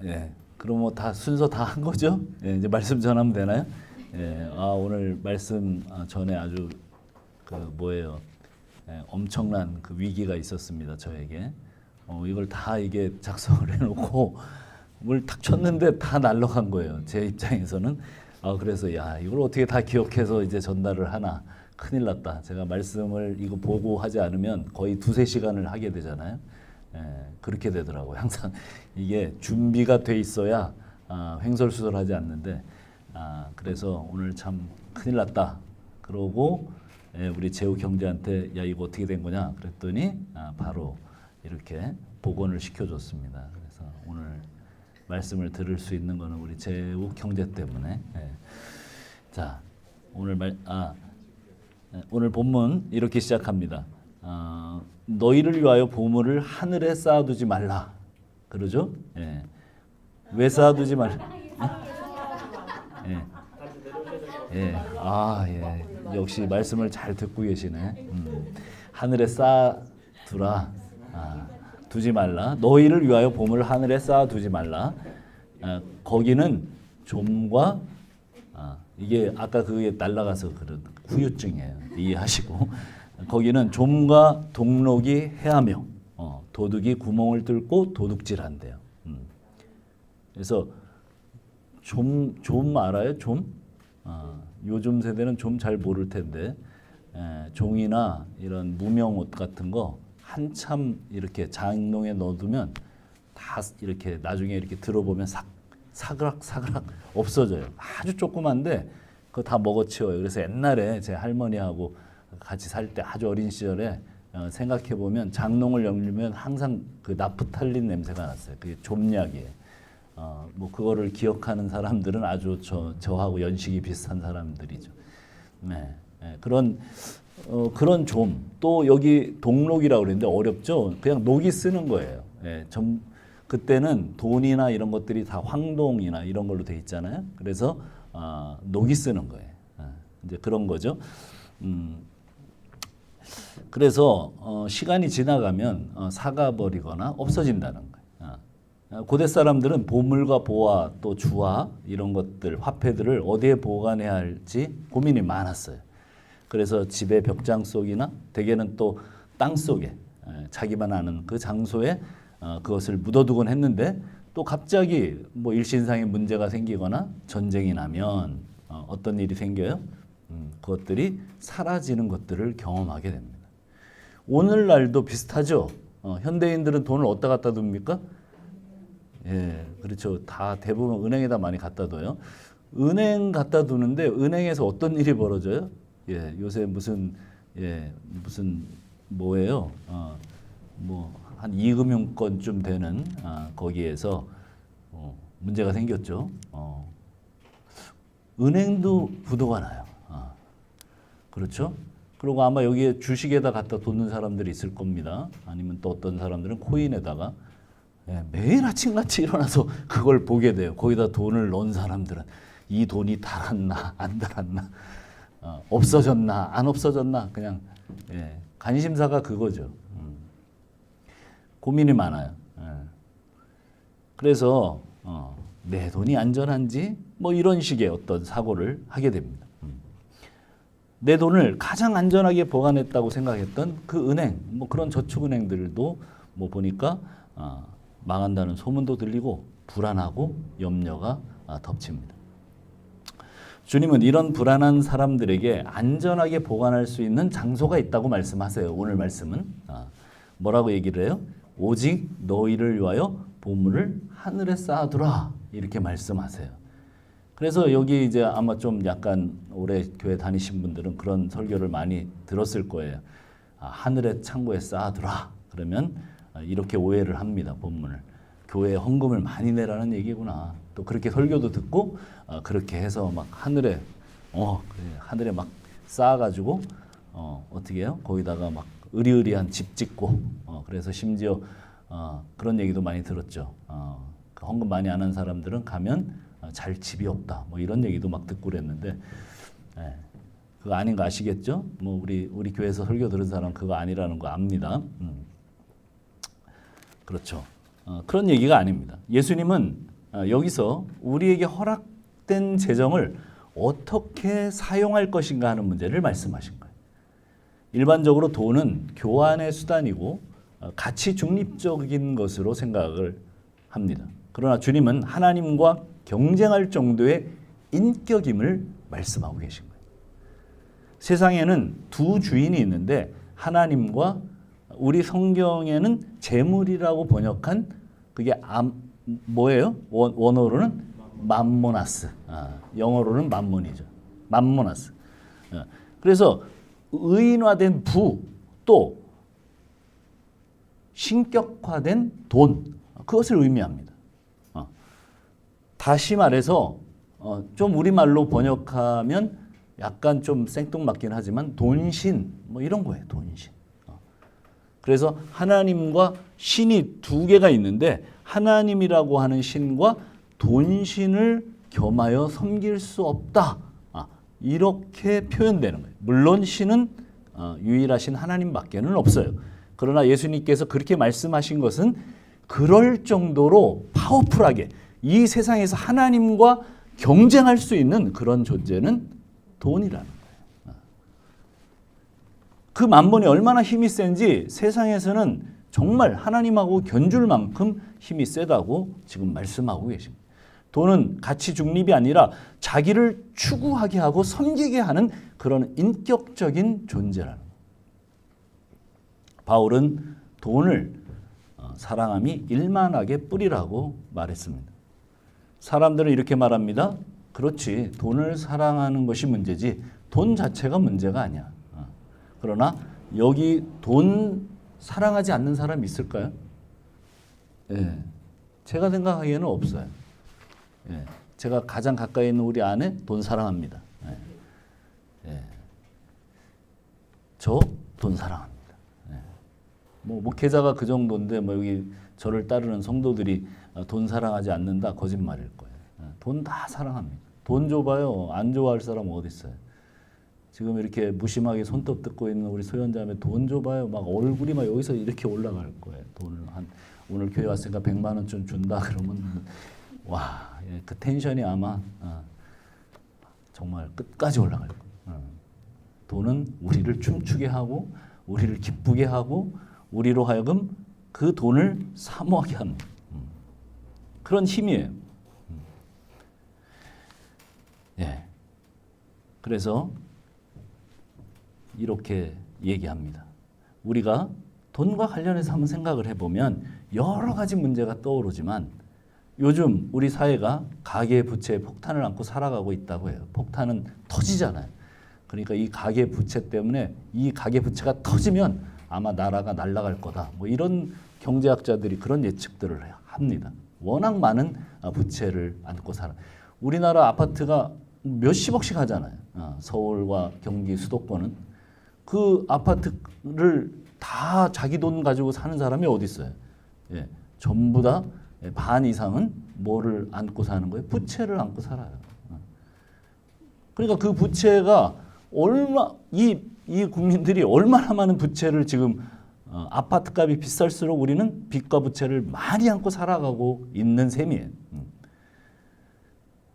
예. 그럼 뭐 다 순서 다 한 거죠? 예, 이제 말씀 전하면 되나요? 예. 오늘 말씀 전에 아주 그 뭐예요? 예, 엄청난 그 위기가 있었습니다. 저에게. 이걸 다 이게 작성을 해놓고 뭘 탁 쳤는데 다 날라간 거예요. 제 입장에서는. 그래서 야, 이걸 어떻게 다 기억해서 이제 전달을 하나. 큰일 났다. 제가 말씀을 이거 보고 하지 않으면 거의 2-3시간을 하게 되잖아요. 그렇게 되더라고요. 항상 이게 준비가 돼 있어야 횡설수설하지 않는데 그래서 오늘 참 큰일 났다. 그러고 우리 재욱 형제한테 야 이거 어떻게 된 거냐 그랬더니 바로 이렇게 복원을 시켜줬습니다. 그래서 오늘 말씀을 들을 수 있는 거는 우리 재욱 형제 때문에. 자 오늘 본문 이렇게 시작합니다. 너희를 위하여 보물을 하늘에 쌓아두지 말라. 그러죠? 예. 왜 쌓아두지 말라? 예. 예. 예. 역시 말씀을 잘 듣고 계시네. 하늘에 쌓아두라. 두지 말라. 너희를 위하여 보물을 하늘에 쌓아두지 말라. 거기는 좀과 이게 아까 그게 날라가서 그런 후유증이에요. 이해하시고 거기는 좀과 동록이 해하며 도둑이 구멍을 뚫고 도둑질한대요. 그래서 좀 알아요? 좀? 요즘 세대는 좀 잘 모를 텐데 종이나 이런 무명 옷 같은 거 한참 이렇게 장롱에 넣어두면 다 이렇게 나중에 이렇게 들어보면 사그락 없어져요. 아주 조그만데 그거 다 먹어치워요. 그래서 옛날에 제 할머니하고 같이 살 때 아주 어린 시절에 생각해 보면 장롱을 열면 항상 그 나프탈린 냄새가 났어요. 그게 좀약이에요. 뭐 그거를 기억하는 사람들은 아주 저하고 연식이 비슷한 사람들이죠. 그런 좀 또 여기 동록이라고 그랬는데 어렵죠. 그냥 녹이 쓰는 거예요. 그때는 돈이나 이런 것들이 다 황동이나 이런 걸로 돼 있잖아요. 그래서 녹이 쓰는 거예요. 이제 그런 거죠. 그래서 시간이 지나가면 사가버리거나 없어진다는 거예요. 고대 사람들은 보물과 보화 또 주화 이런 것들 화폐들을 어디에 보관해야 할지 고민이 많았어요. 그래서 집의 벽장 속이나 대개는 또 땅 속에 자기만 아는 그 장소에 그것을 묻어두곤 했는데 또 갑자기 뭐 일신상의 문제가 생기거나 전쟁이 나면 어떤 일이 생겨요? 그것들이 사라지는 것들을 경험하게 됩니다. 오늘날도 비슷하죠. 현대인들은 돈을 어디다 갖다 둡니까? 예, 그렇죠. 다 대부분 은행에다 많이 갖다 둬요. 은행 갖다 두는데 은행에서 어떤 일이 벌어져요? 예, 요새 무슨 뭐예요? 뭐 한 2금융권쯤 되는 거기에서 문제가 생겼죠. 은행도 부도가 나요. 그렇죠? 그리고 아마 여기에 주식에다 갖다 뒀는 사람들이 있을 겁니다. 아니면 또 어떤 사람들은 코인에다가 매일 아침같이 일어나서 그걸 보게 돼요. 거기다 돈을 넣은 사람들은 이 돈이 달았나 안 달았나 없어졌나 안 없어졌나 그냥 관심사가 그거죠. 고민이 많아요. 그래서 내 돈이 안전한지 뭐 이런 식의 어떤 사고를 하게 됩니다. 내 돈을 가장 안전하게 보관했다고 생각했던 그 은행, 뭐 그런 저축은행들도 뭐 보니까 망한다는 소문도 들리고 불안하고 염려가 덮칩니다. 주님은 이런 불안한 사람들에게 안전하게 보관할 수 있는 장소가 있다고 말씀하세요. 오늘 말씀은 뭐라고 얘기를 해요? 오직 너희를 위하여 보물을 하늘에 쌓아두라 이렇게 말씀하세요. 그래서 여기 이제 아마 좀 약간 오래 교회 다니신 분들은 그런 설교를 많이 들었을 거예요. 하늘의 창고에 쌓아두라. 그러면 이렇게 오해를 합니다. 본문을. 교회에 헌금을 많이 내라는 얘기구나. 또 그렇게 설교도 듣고 그렇게 해서 막 하늘에 하늘에 막 쌓아가지고 어떻게 해요? 거기다가 막 으리으리한 집 짓고 그래서 심지어 그런 얘기도 많이 들었죠. 그 헌금 많이 안 한 사람들은 가면 잘 집이 없다. 뭐 이런 얘기도 막 듣고 그랬는데 그거 아닌 거 아시겠죠? 뭐 우리 교회에서 설교 들은 사람 그거 아니라는 거 압니다. 그렇죠. 그런 얘기가 아닙니다. 예수님은 여기서 우리에게 허락된 재정을 어떻게 사용할 것인가 하는 문제를 말씀하신 거예요. 일반적으로 돈은 교환의 수단이고 가치 중립적인 것으로 생각을 합니다. 그러나 주님은 하나님과 경쟁할 정도의 인격임을 말씀하고 계신 거예요. 세상에는 두 주인이 있는데 하나님과 우리 성경에는 재물이라고 번역한 그게 뭐예요? 원어로는 맘모나스, 영어로는 맘몬이죠. 맘모나스. 그래서 의인화된 부, 또 신격화된 돈, 그것을 의미합니다. 다시 말해서 좀 우리말로 번역하면 약간 좀 생뚱맞긴 하지만 돈신, 뭐 이런 거예요. 돈신. 그래서 하나님과 신이 두 개가 있는데 하나님이라고 하는 신과 돈신을 겸하여 섬길 수 없다. 이렇게 표현되는 거예요. 물론 신은 유일하신 하나님밖에는 없어요. 그러나 예수님께서 그렇게 말씀하신 것은 그럴 정도로 파워풀하게 이 세상에서 하나님과 경쟁할 수 있는 그런 존재는 돈이라는 거예요. 그 만본이 얼마나 힘이 센지 세상에서는 정말 하나님하고 견줄 만큼 힘이 세다고 지금 말씀하고 계십니다. 돈은 가치 중립이 아니라 자기를 추구하게 하고 섬기게 하는 그런 인격적인 존재라는 거예요. 바울은 돈을 사랑함이 일만하게 뿌리라고 말했습니다. 사람들은 이렇게 말합니다. 그렇지, 돈을 사랑하는 것이 문제지 돈 자체가 문제가 아니야. 그러나 여기 돈 사랑하지 않는 사람 있을까요? 예, 제가 생각하기에는 없어요. 예, 제가 가장 가까이 있는 우리 아내 돈 사랑합니다. 예, 저 돈 사랑합니다. 예, 뭐 목회자가 그 정도인데 뭐 여기 저를 따르는 성도들이 돈 사랑하지 않는다 거짓말일 거예요. 돈 다 사랑합니다. 돈 줘봐요. 안 좋아할 사람 어디 있어요? 지금 이렇게 무심하게 손톱 뜯고 있는 우리 소연자매 돈 줘봐요. 막 얼굴이 막 여기서 이렇게 올라갈 거예요. 돈을 오늘 교회 왔으니까 100만 원쯤 준다 그러면 와, 그 텐션이 아마 정말 끝까지 올라갈 거예요. 돈은 우리를 춤추게 하고 우리를 기쁘게 하고 우리로 하여금 그 돈을 사모하게 하는 그런 힘이에요. 예. 그래서 이렇게 얘기합니다. 우리가 돈과 관련해서 한번 생각을 해보면 여러 가지 문제가 떠오르지만 요즘 우리 사회가 가계부채 폭탄을 안고 살아가고 있다고 해요. 폭탄은 터지잖아요. 그러니까 이 가계부채 때문에 이 가계부채가 터지면 아마 나라가 날아갈 거다. 뭐 이런 경제학자들이 그런 예측들을 합니다. 워낙 많은 부채를 안고 살아. 우리나라 아파트가 몇십억씩 하잖아요. 서울과 경기 수도권은. 그 아파트를 다 자기 돈 가지고 사는 사람이 어디 있어요? 예, 전부 다 반 이상은 뭐를 안고 사는 거예요? 부채를 안고 살아요. 그러니까 그 부채가 이 국민들이 얼마나 많은 부채를 지금 아파트 값이 비쌀수록 우리는 빚과 부채를 많이 안고 살아가고 있는 셈이에요.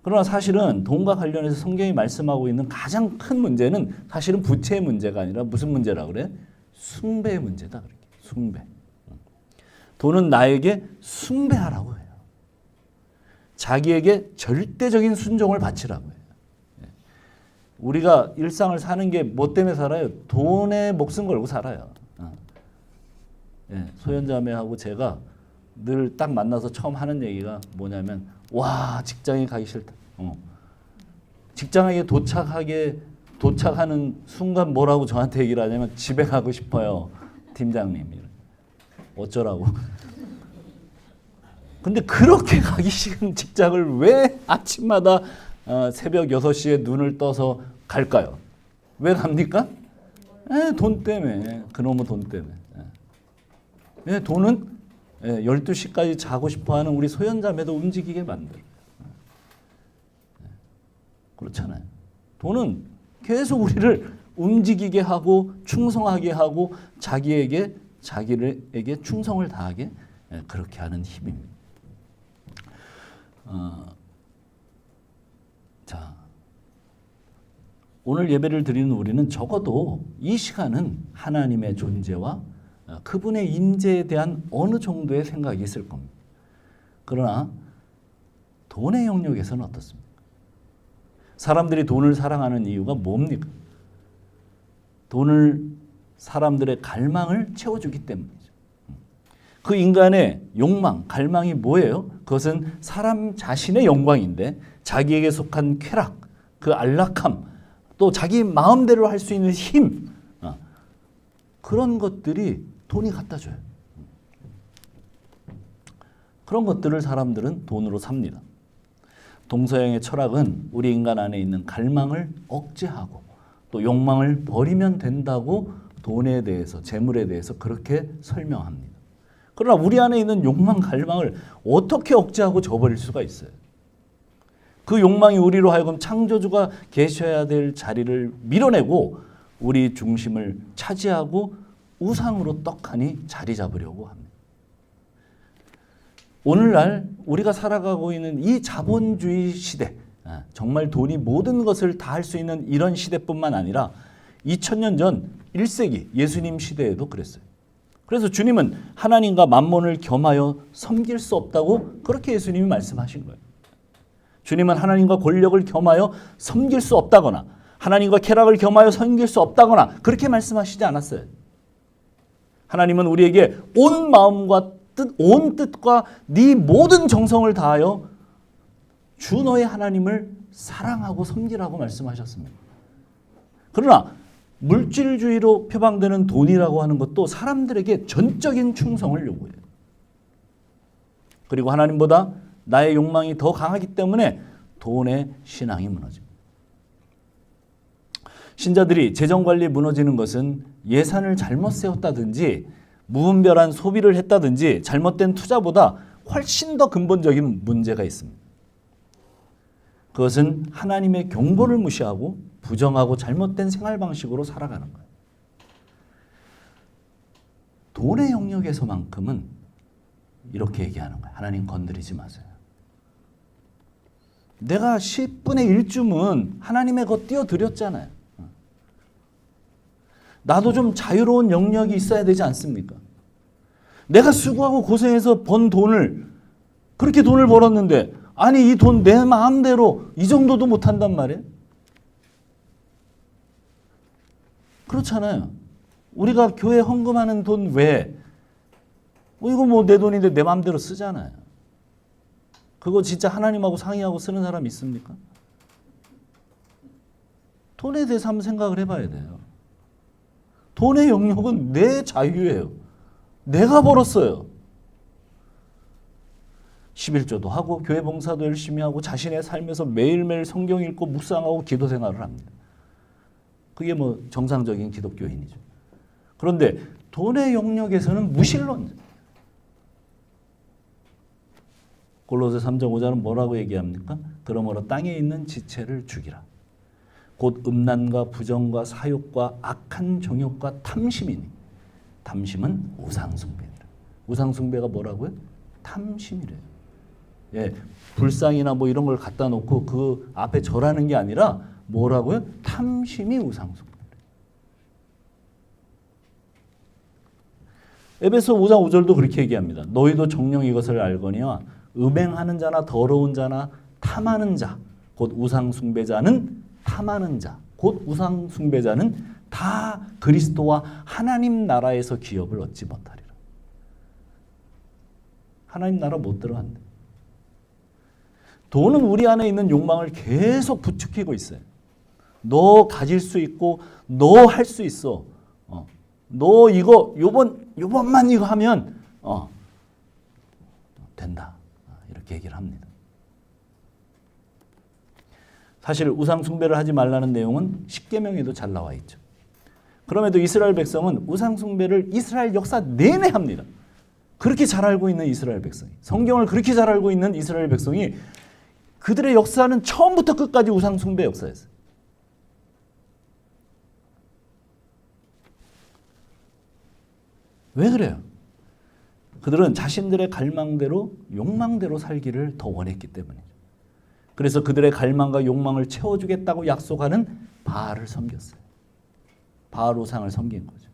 그러나 사실은 돈과 관련해서 성경이 말씀하고 있는 가장 큰 문제는 사실은 부채의 문제가 아니라 무슨 문제라고 그래? 숭배의 문제다. 그렇게. 숭배. 돈은 나에게 숭배하라고 해요. 자기에게 절대적인 순종을 바치라고 해요. 우리가 일상을 사는 게 뭐 때문에 살아요? 돈에 목숨 걸고 살아요. 소연자매하고 제가 늘 딱 만나서 처음 하는 얘기가 뭐냐면 와, 직장에 가기 싫다. 직장에 도착하는 순간 뭐라고 저한테 얘기를 하냐면 집에 가고 싶어요. 팀장님. 어쩌라고. 근데 그렇게 가기 싫은 직장을 왜 아침마다 새벽 6시에 눈을 떠서 갈까요? 왜 갑니까? 돈 때문에. 그놈의 돈 때문에. 돈은 12시까지 자고 싶어하는 우리 소연자매도 움직이게 만들어요. 그렇잖아요. 돈은 계속 우리를 움직이게 하고 충성하게 하고 자기에게 충성을 다하게 그렇게 하는 힘입니다. 오늘 예배를 드리는 우리는 적어도 이 시간은 하나님의 존재와 그분의 임재에 대한 어느 정도의 생각이 있을 겁니다. 그러나 돈의 영역에서는 어떻습니까? 사람들이 돈을 사랑하는 이유가 뭡니까? 돈을 사람들의 갈망을 채워주기 때문이죠. 그 인간의 욕망, 갈망이 뭐예요? 그것은 사람 자신의 영광인데 자기에게 속한 쾌락, 그 안락함, 또 자기 마음대로 할 수 있는 힘, 그런 것들이 돈이 갖다 줘요. 그런 것들을 사람들은 돈으로 삽니다. 동서양의 철학은 우리 인간 안에 있는 갈망을 억제하고 또 욕망을 버리면 된다고 돈에 대해서, 재물에 대해서 그렇게 설명합니다. 그러나 우리 안에 있는 욕망, 갈망을 어떻게 억제하고 저버릴 수가 있어요? 그 욕망이 우리로 하여금 창조주가 계셔야 될 자리를 밀어내고 우리 중심을 차지하고 우상으로 떡하니 자리 잡으려고 합니다. 오늘날 우리가 살아가고 있는 이 자본주의 시대, 정말 돈이 모든 것을 다 할 수 있는 이런 시대뿐만 아니라 2000년 전 1세기 예수님 시대에도 그랬어요. 그래서 주님은 하나님과 만몬을 겸하여 섬길 수 없다고 그렇게 예수님이 말씀하신 거예요. 주님은 하나님과 권력을 겸하여 섬길 수 없다거나 하나님과 쾌락을 겸하여 섬길 수 없다거나 그렇게 말씀하시지 않았어요. 하나님은 우리에게 온 마음과 뜻, 온 뜻과 네 모든 정성을 다하여 주 너의 하나님을 사랑하고 섬기라고 말씀하셨습니다. 그러나 물질주의로 표방되는 돈이라고 하는 것도 사람들에게 전적인 충성을 요구해요. 그리고 하나님보다 나의 욕망이 더 강하기 때문에 돈의 신앙이 무너집니다. 신자들이 재정관리 무너지는 것은 예산을 잘못 세웠다든지 무분별한 소비를 했다든지 잘못된 투자보다 훨씬 더 근본적인 문제가 있습니다. 그것은 하나님의 경고를 무시하고 부정하고 잘못된 생활 방식으로 살아가는 거예요. 돈의 영역에서만큼은 이렇게 얘기하는 거예요. 하나님 건드리지 마세요. 내가 10분의 1쯤은 하나님의 것 띄워드렸잖아요. 나도 좀 자유로운 영역이 있어야 되지 않습니까? 내가 수고하고 고생해서 번 돈을, 그렇게 돈을 벌었는데 아니 이 돈 내 마음대로 이 정도도 못한단 말이에요. 그렇잖아요. 우리가 교회 헌금하는 돈 외에 이거 뭐 내 돈인데 내 마음대로 쓰잖아요. 그거 진짜 하나님하고 상의하고 쓰는 사람 있습니까? 돈에 대해서 한번 생각을 해봐야 돼요. 돈의 영역은 내 자유예요. 내가 벌었어요. 11조도 하고 교회 봉사도 열심히 하고 자신의 삶에서 매일매일 성경 읽고 묵상하고 기도 생활을 합니다. 그게 뭐 정상적인 기독교인이죠. 그런데 돈의 영역에서는 무신론자. 골로새 3장 5절은 뭐라고 얘기합니까? 그러므로 땅에 있는 지체를 죽이라. 곧 음란과 부정과 사욕과 악한 정욕과 탐심이니. 탐심은 우상숭배니라. 우상숭배가 뭐라고요? 탐심이래요. 예, 불상이나 뭐 이런 걸 갖다 놓고 그 앞에 절하는 게 아니라 뭐라고요? 탐심이 우상숭배. 에베소 5장 5절도 그렇게 얘기합니다. 너희도 정녕 이것을 알거니와 음행하는 자나 더러운 자나 탐하는 자, 곧 우상숭배자는 탐하는 자, 곧 우상숭배자는 다 그리스도와 하나님 나라에서 기업을 얻지 못하리라. 하나님 나라 못 들어간다. 돈은 우리 안에 있는 욕망을 계속 부추기고 있어요. 너 가질 수 있고 너 할 수 있어. 너 이거 요번만 이거 하면 된다. 이렇게 얘기를 합니다. 사실 우상 숭배를 하지 말라는 내용은 십계명에도 잘 나와 있죠. 그럼에도 이스라엘 백성은 우상 숭배를 이스라엘 역사 내내 합니다. 그렇게 잘 알고 있는 이스라엘 백성이, 성경을 그렇게 잘 알고 있는 이스라엘 백성이 그들의 역사는 처음부터 끝까지 우상 숭배 역사였어요. 왜 그래요? 그들은 자신들의 갈망대로 욕망대로 살기를 더 원했기 때문이죠. 그래서 그들의 갈망과 욕망을 채워주겠다고 약속하는 바알을 섬겼어요. 바알 우상을 섬긴 거죠.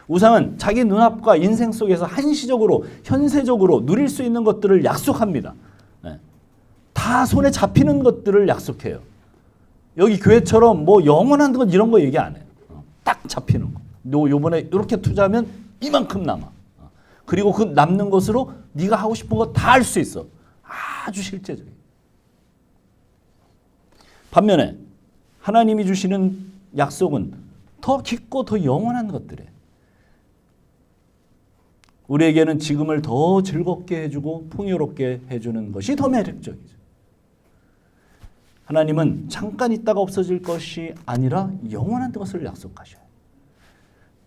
우상은 자기 눈앞과 인생 속에서 한시적으로 현세적으로 누릴 수 있는 것들을 약속합니다. 네. 다 손에 잡히는 것들을 약속해요. 여기 교회처럼 뭐 영원한 것 이런 거 얘기 안 해요. 딱 잡히는 거. 너 요번에 이렇게 투자하면 이만큼 남아. 그리고 그 남는 것으로 네가 하고 싶은 거 다 할 수 있어. 아주 실제적이에요. 반면에 하나님이 주시는 약속은 더 깊고 더 영원한 것들이에요. 우리에게는 지금을 더 즐겁게 해주고 풍요롭게 해주는 것이 더 매력적이죠. 하나님은 잠깐 있다가 없어질 것이 아니라 영원한 것을 약속하셔요.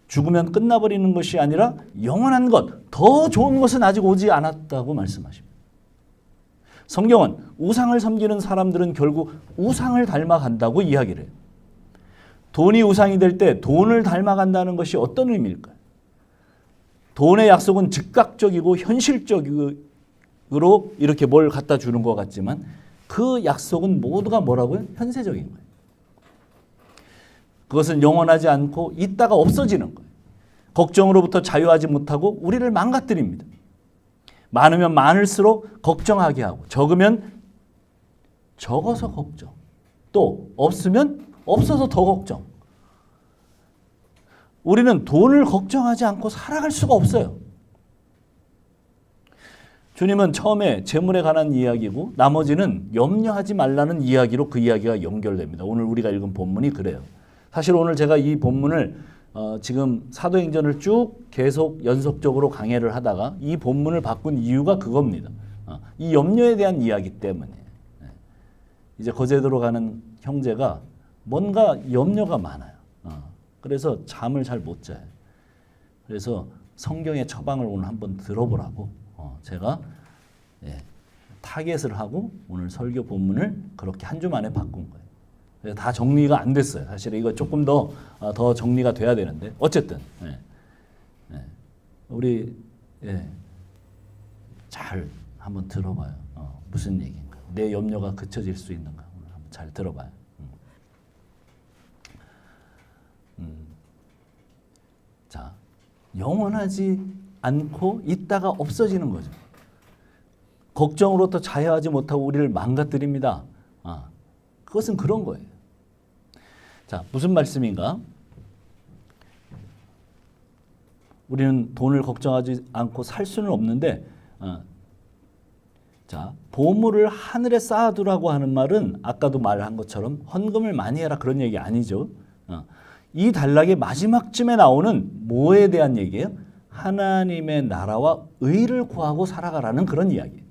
죽으면 끝나버리는 것이 아니라 영원한 것, 더 좋은 것은 아직 오지 않았다고 말씀하십니다. 성경은 우상을 섬기는 사람들은 결국 우상을 닮아간다고 이야기를 해요. 돈이 우상이 될 때 돈을 닮아간다는 것이 어떤 의미일까요? 돈의 약속은 즉각적이고 현실적으로 이렇게 뭘 갖다 주는 것 같지만 그 약속은 모두가 뭐라고요? 현세적인 거예요. 그것은 영원하지 않고 있다가 없어지는 거예요. 걱정으로부터 자유하지 못하고 우리를 망가뜨립니다. 많으면 많을수록 걱정하게 하고 적으면 적어서 걱정. 또 없으면 없어서 더 걱정. 우리는 돈을 걱정하지 않고 살아갈 수가 없어요. 주님은 처음에 재물에 관한 이야기고 나머지는 염려하지 말라는 이야기로 그 이야기가 연결됩니다. 오늘 우리가 읽은 본문이 그래요. 사실 오늘 제가 이 본문을 지금 사도행전을 쭉 계속 연속적으로 강해를 하다가 이 본문을 바꾼 이유가 그겁니다. 이 염려에 대한 이야기 때문에. 이제 거제도로 가는 형제가 뭔가 염려가 많아요. 그래서 잠을 잘 못 자요. 그래서 성경의 처방을 오늘 한번 들어보라고 제가 타겟을 하고 오늘 설교 본문을 그렇게 한 주 만에 바꾼 거예요. 그래서 다 정리가 안 됐어요. 사실 이거 조금 더 정리가 돼야 되는데 어쨌든 우리 잘 한번 들어봐요. 무슨 얘기인가? 내 염려가 그쳐질 수 있는가? 오늘 한번 잘 들어봐요. 자, 영원하지 않고 있다가 없어지는 거죠. 걱정으로부터 자유하지 못하고 우리를 망가뜨립니다. 그것은 그런 거예요. 자, 무슨 말씀인가? 우리는 돈을 걱정하지 않고 살 수는 없는데, 자, 보물을 하늘에 쌓아두라고 하는 말은 아까도 말한 것처럼 헌금을 많이 해라 그런 얘기 아니죠. 이 단락의 마지막쯤에 나오는 뭐에 대한 얘기예요? 하나님의 나라와 의를 구하고 살아가라는 그런 이야기예요.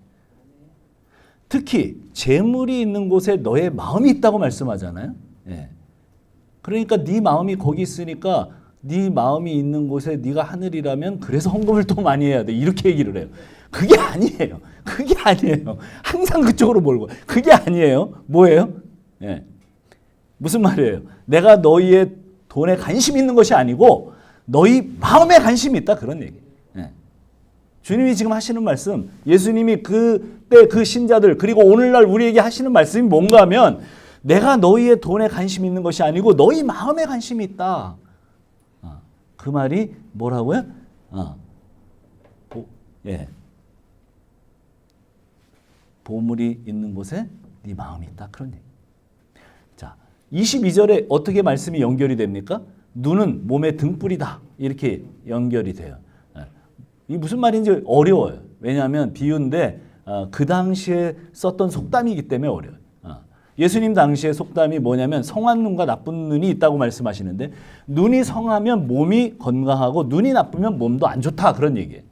특히 재물이 있는 곳에 너의 마음이 있다고 말씀하잖아요. 그러니까 네 마음이 거기 있으니까 네 마음이 있는 곳에 네가 하늘이라면 그래서 헌금을 또 많이 해야 돼. 이렇게 얘기를 해요. 그게 아니에요. 그게 아니에요. 항상 그쪽으로 몰고. 그게 아니에요. 뭐예요? 무슨 말이에요? 내가 너희의 돈에 관심이 있는 것이 아니고 너희 마음에 관심이 있다. 그런 얘기예요. 주님이 지금 하시는 말씀, 예수님이 그때 그 신자들 그리고 오늘날 우리에게 하시는 말씀이 뭔가 하면 내가 너희의 돈에 관심이 있는 것이 아니고 너희 마음에 관심이 있다. 그 말이 뭐라고요? 보물이 있는 곳에 네 마음이 있다. 그런 얘기. 자, 22절에 어떻게 말씀이 연결이 됩니까? 눈은 몸의 등불이다. 이렇게 연결이 돼요. 이게 무슨 말인지 어려워요. 왜냐하면 비유인데 그 당시에 썼던 속담이기 때문에 어려워요. 예수님 당시의 속담이 뭐냐면 성한 눈과 나쁜 눈이 있다고 말씀하시는데 눈이 성하면 몸이 건강하고 눈이 나쁘면 몸도 안 좋다. 그런 얘기예요.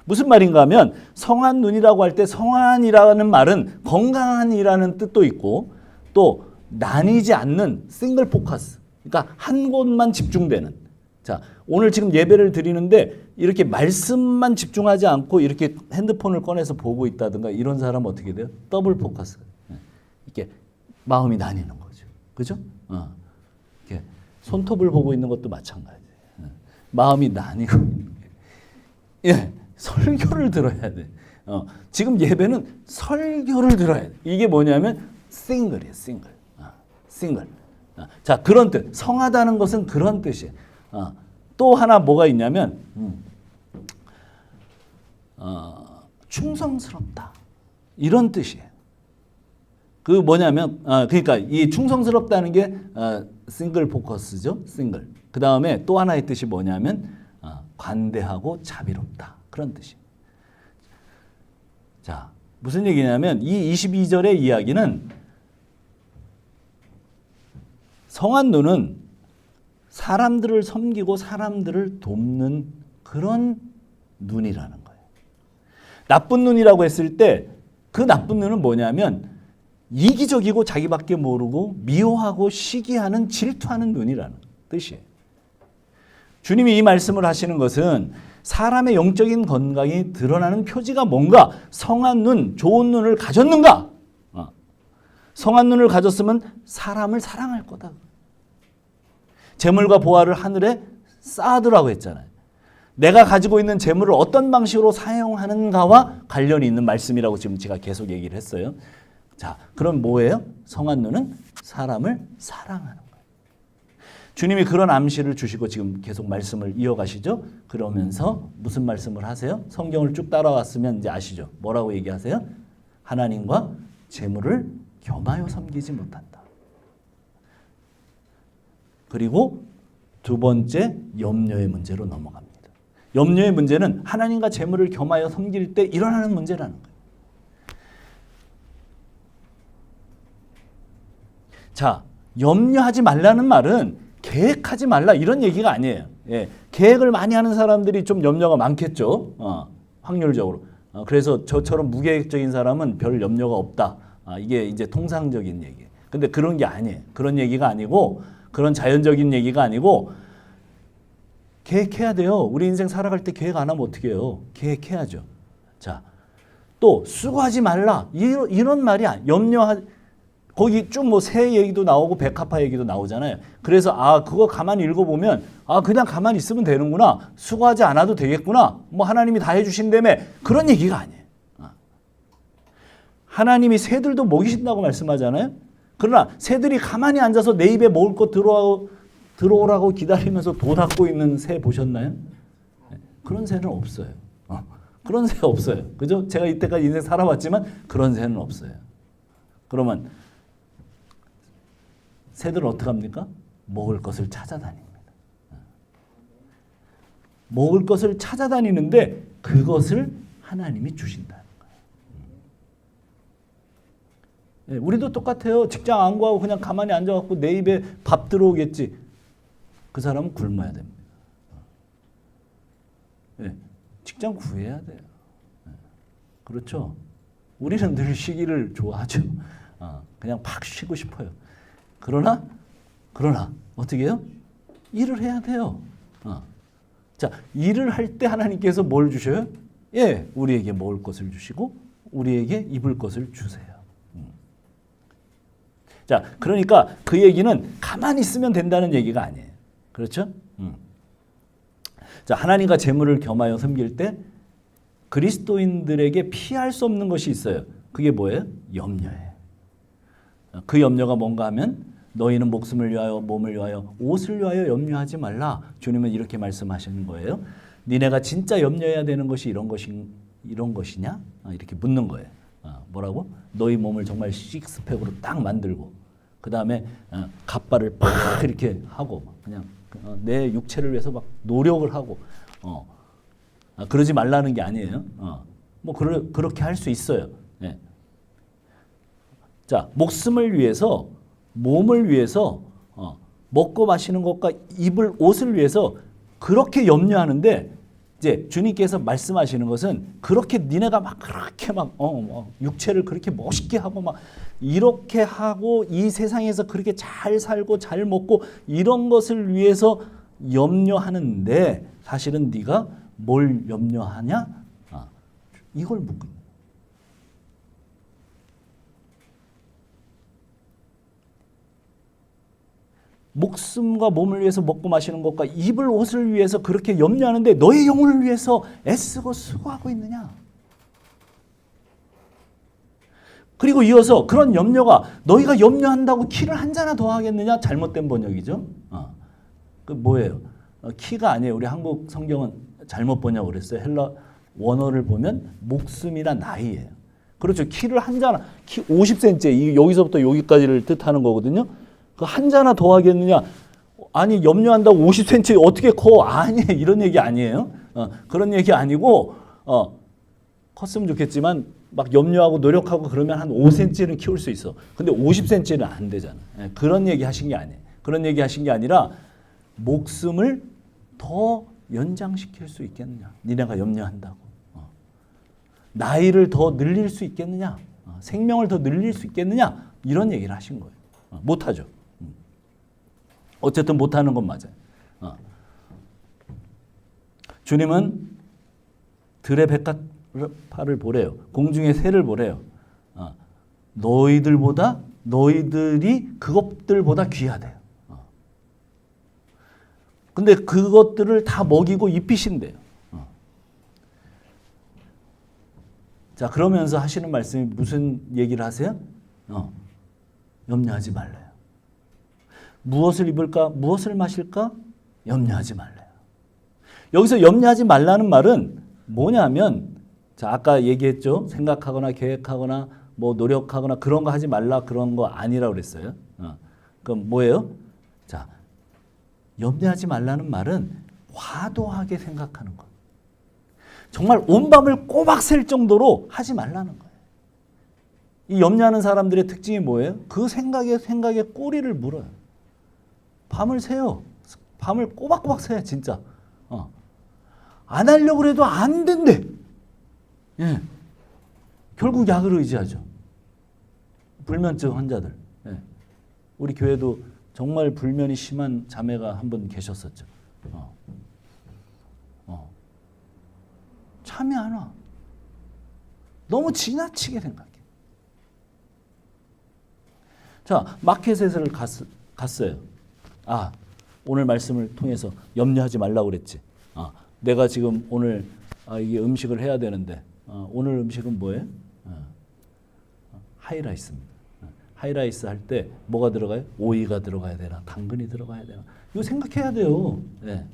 무슨 말인가 하면 성한 눈이라고 할 때 성한이라는 말은 건강한이라는 뜻도 있고 또 나뉘지 않는 싱글 포커스. 그러니까 한 곳만 집중되는. 자, 오늘 지금 예배를 드리는데 이렇게 말씀만 집중하지 않고 이렇게 핸드폰을 꺼내서 보고 있다든가 이런 사람은 어떻게 돼요? 더블 포커스. 이렇게 마음이 나뉘는 거죠. 그죠? 이렇게 손톱을 보고 있는 것도 마찬가지예요. 마음이 나뉘고 있는 거예요. 설교를 들어야 돼. 지금 예배는 설교를 들어야 돼. 이게 뭐냐면 싱글이에요. 싱글. 싱글. 자, 그런 뜻. 성하다는 것은 그런 뜻이에요. 또 하나 뭐가 있냐면 충성스럽다. 이런 뜻이에요. 그 뭐냐면 그러니까 이 충성스럽다는 게 싱글 포커스죠. 싱글. 그 다음에 또 하나의 뜻이 뭐냐면 관대하고 자비롭다. 그런 뜻이에요. 자, 무슨 얘기냐면 이 22절의 이야기는 성한 눈은 사람들을 섬기고 사람들을 돕는 그런 눈이라는 거예요. 나쁜 눈이라고 했을 때 그 나쁜 눈은 뭐냐면 이기적이고 자기밖에 모르고 미워하고 시기하는 질투하는 눈이라는 뜻이에요. 주님이 이 말씀을 하시는 것은 사람의 영적인 건강이 드러나는 표지가 뭔가? 성한 눈, 좋은 눈을 가졌는가? 성한 눈을 가졌으면 사람을 사랑할 거다. 재물과 보화를 하늘에 쌓아두라고 했잖아요. 내가 가지고 있는 재물을 어떤 방식으로 사용하는가와 관련이 있는 말씀이라고 지금 제가 계속 얘기를 했어요. 자, 그럼 뭐예요? 성한 눈은 사람을 사랑하는 거예요. 주님이 그런 암시를 주시고 지금 계속 말씀을 이어가시죠. 그러면서 무슨 말씀을 하세요? 성경을 쭉 따라왔으면 이제 아시죠. 뭐라고 얘기하세요? 하나님과 재물을 겸하여 섬기지 못한다. 그리고 두 번째 염려의 문제로 넘어갑니다. 염려의 문제는 하나님과 재물을 겸하여 섬길 때 일어나는 문제라는 거예요. 자, 염려하지 말라는 말은 계획하지 말라 이런 얘기가 아니에요. 예, 계획을 많이 하는 사람들이 좀 염려가 많겠죠. 확률적으로. 그래서 저처럼 무계획적인 사람은 별 염려가 없다. 이게 이제 통상적인 얘기예요. 근데 그런 게 아니에요. 그런 얘기가 아니고 그런 자연적인 얘기가 아니고 계획해야 돼요. 우리 인생 살아갈 때 계획 안 하면 어떻게 해요? 계획해야죠. 자, 또 수고하지 말라 이런 말이 거기 쭉 뭐 새 얘기도 나오고 백합화 얘기도 나오잖아요. 그래서 그거 가만히 읽어보면 그냥 가만히 있으면 되는구나. 수고하지 않아도 되겠구나. 뭐 하나님이 다 해주신다며 그런 얘기가 아니에요. 하나님이 새들도 먹이신다고 말씀하잖아요. 그러나 새들이 가만히 앉아서 내 입에 먹을 거 들어오라고 기다리면서 도 닦고 있는 새 보셨나요? 그런 새는 없어요. 그런 새 없어요. 그죠? 제가 이때까지 인생 살아봤지만 그런 새는 없어요. 그러면 새들은 어떻게 합니까? 먹을 것을 찾아다닙니다. 먹을 것을 찾아다니는데 그것을 하나님이 주신다는 거예요. 우리도 똑같아요. 직장 안 구하고 그냥 가만히 앉아갖고 내 입에 밥 들어오겠지. 그 사람은 굶어야 됩니다. 직장 구해야 돼요. 그렇죠? 우리는 늘 쉬기를 좋아하죠. 그냥 팍 쉬고 싶어요. 그러나 어떻게 해요? 일을 해야 돼요. 자, 일을 할 때 하나님께서 뭘 주셔요? 예, 우리에게 먹을 것을 주시고 우리에게 입을 것을 주세요. 자, 그러니까 그 얘기는 가만히 있으면 된다는 얘기가 아니에요. 그렇죠? 자, 하나님과 재물을 겸하여 섬길 때 그리스도인들에게 피할 수 없는 것이 있어요. 그게 뭐예요? 염려예요. 그 염려가 뭔가 하면 너희는 목숨을 위하여 몸을 위하여 옷을 위하여 염려하지 말라. 주님은 이렇게 말씀하시는 거예요. 니네가 진짜 염려해야 되는 것이 이런 것이냐? 이렇게 묻는 거예요. 뭐라고? 너희 몸을 정말 식스팩으로 딱 만들고 그 다음에 갑발을 팍 이렇게 하고 그냥 내 육체를 위해서 막 노력을 하고 그러지 말라는 게 아니에요. 뭐 그렇게 할 수 있어요. 네. 자, 목숨을 위해서 몸을 위해서 먹고 마시는 것과 입을 옷을 위해서 그렇게 염려하는데 이제 주님께서 말씀하시는 것은 그렇게 니네가 막 그렇게 막 육체를 그렇게 멋있게 하고 막 이렇게 하고 이 세상에서 그렇게 잘 살고 잘 먹고 이런 것을 위해서 염려하는데 사실은 네가 뭘 염려하냐? 이걸 묻고 있는. 목숨과 몸을 위해서 먹고 마시는 것과 입을 옷을 위해서 그렇게 염려하는데 너의 영혼을 위해서 애쓰고 수고하고 있느냐? 그리고 이어서 그런 염려가 너희가 염려한다고 키를 한 자나 더 하겠느냐? 잘못된 번역이죠. 그 뭐예요? 키가 아니에요. 우리 한국 성경은 잘못 번역을 그랬어요. 헬라 원어를 보면 목숨이란 나이예요. 그렇죠. 키를 한 자나, 키 50cm, 여기서부터 여기까지를 뜻하는 거거든요. 그 한 자나 더 하겠느냐? 아니, 염려한다고 50cm 어떻게 커? 아니, 이런 얘기 아니에요. 그런 얘기 아니고, 컸으면 좋겠지만, 막 염려하고 노력하고 그러면 한 5cm는 키울 수 있어. 근데 50cm는 안 되잖아. 그런 얘기 하신 게 아니에요. 그런 얘기 하신 게 아니라, 목숨을 더 연장시킬 수 있겠느냐? 니네가 염려한다고. 나이를 더 늘릴 수 있겠느냐? 생명을 더 늘릴 수 있겠느냐? 이런 얘기를 하신 거예요. 못하죠. 어쨌든 못하는 건 맞아요. 주님은 들의 백합화를 보래요. 공중의 새를 보래요. 너희들이 그것들보다 귀하대요. 근데 그것들을 다 먹이고 입히신대요. 자, 그러면서 하시는 말씀이 무슨 얘기를 하세요? 염려하지 말래요. 무엇을 입을까? 무엇을 마실까? 염려하지 말래요. 여기서 염려하지 말라는 말은 뭐냐면, 자, 아까 얘기했죠. 생각하거나 계획하거나 뭐 노력하거나 그런 거 하지 말라, 그런 거 아니라고 그랬어요. 그럼 뭐예요? 자, 염려하지 말라는 말은 과도하게 생각하는 것. 정말 온 밤을 꼬박 샐 정도로 하지 말라는 거예요. 이 염려하는 사람들의 특징이 뭐예요? 그 생각에 꼬리를 물어요. 밤을 새요. 밤을 꼬박꼬박 새요, 진짜. 안 하려고 해도 안 된대. 예. 결국 약을 의지하죠. 불면증 환자들. 예. 우리 교회도 정말 불면이 심한 자매가 한 분 계셨었죠. 잠이 안 와. 너무 지나치게 생각해. 자, 마켓에서를 갔어요. 오늘 말씀을 통해서 염려하지 말라고 그랬지. 내가 지금 오늘 이게 음식을 해야 되는데 오늘 음식은 뭐예요? 하이라이스입니다. 하이라이스 할 때 뭐가 들어가요? 오이가 들어가야 되나? 당근이 들어가야 되나? 이거 생각해야 돼요. 네.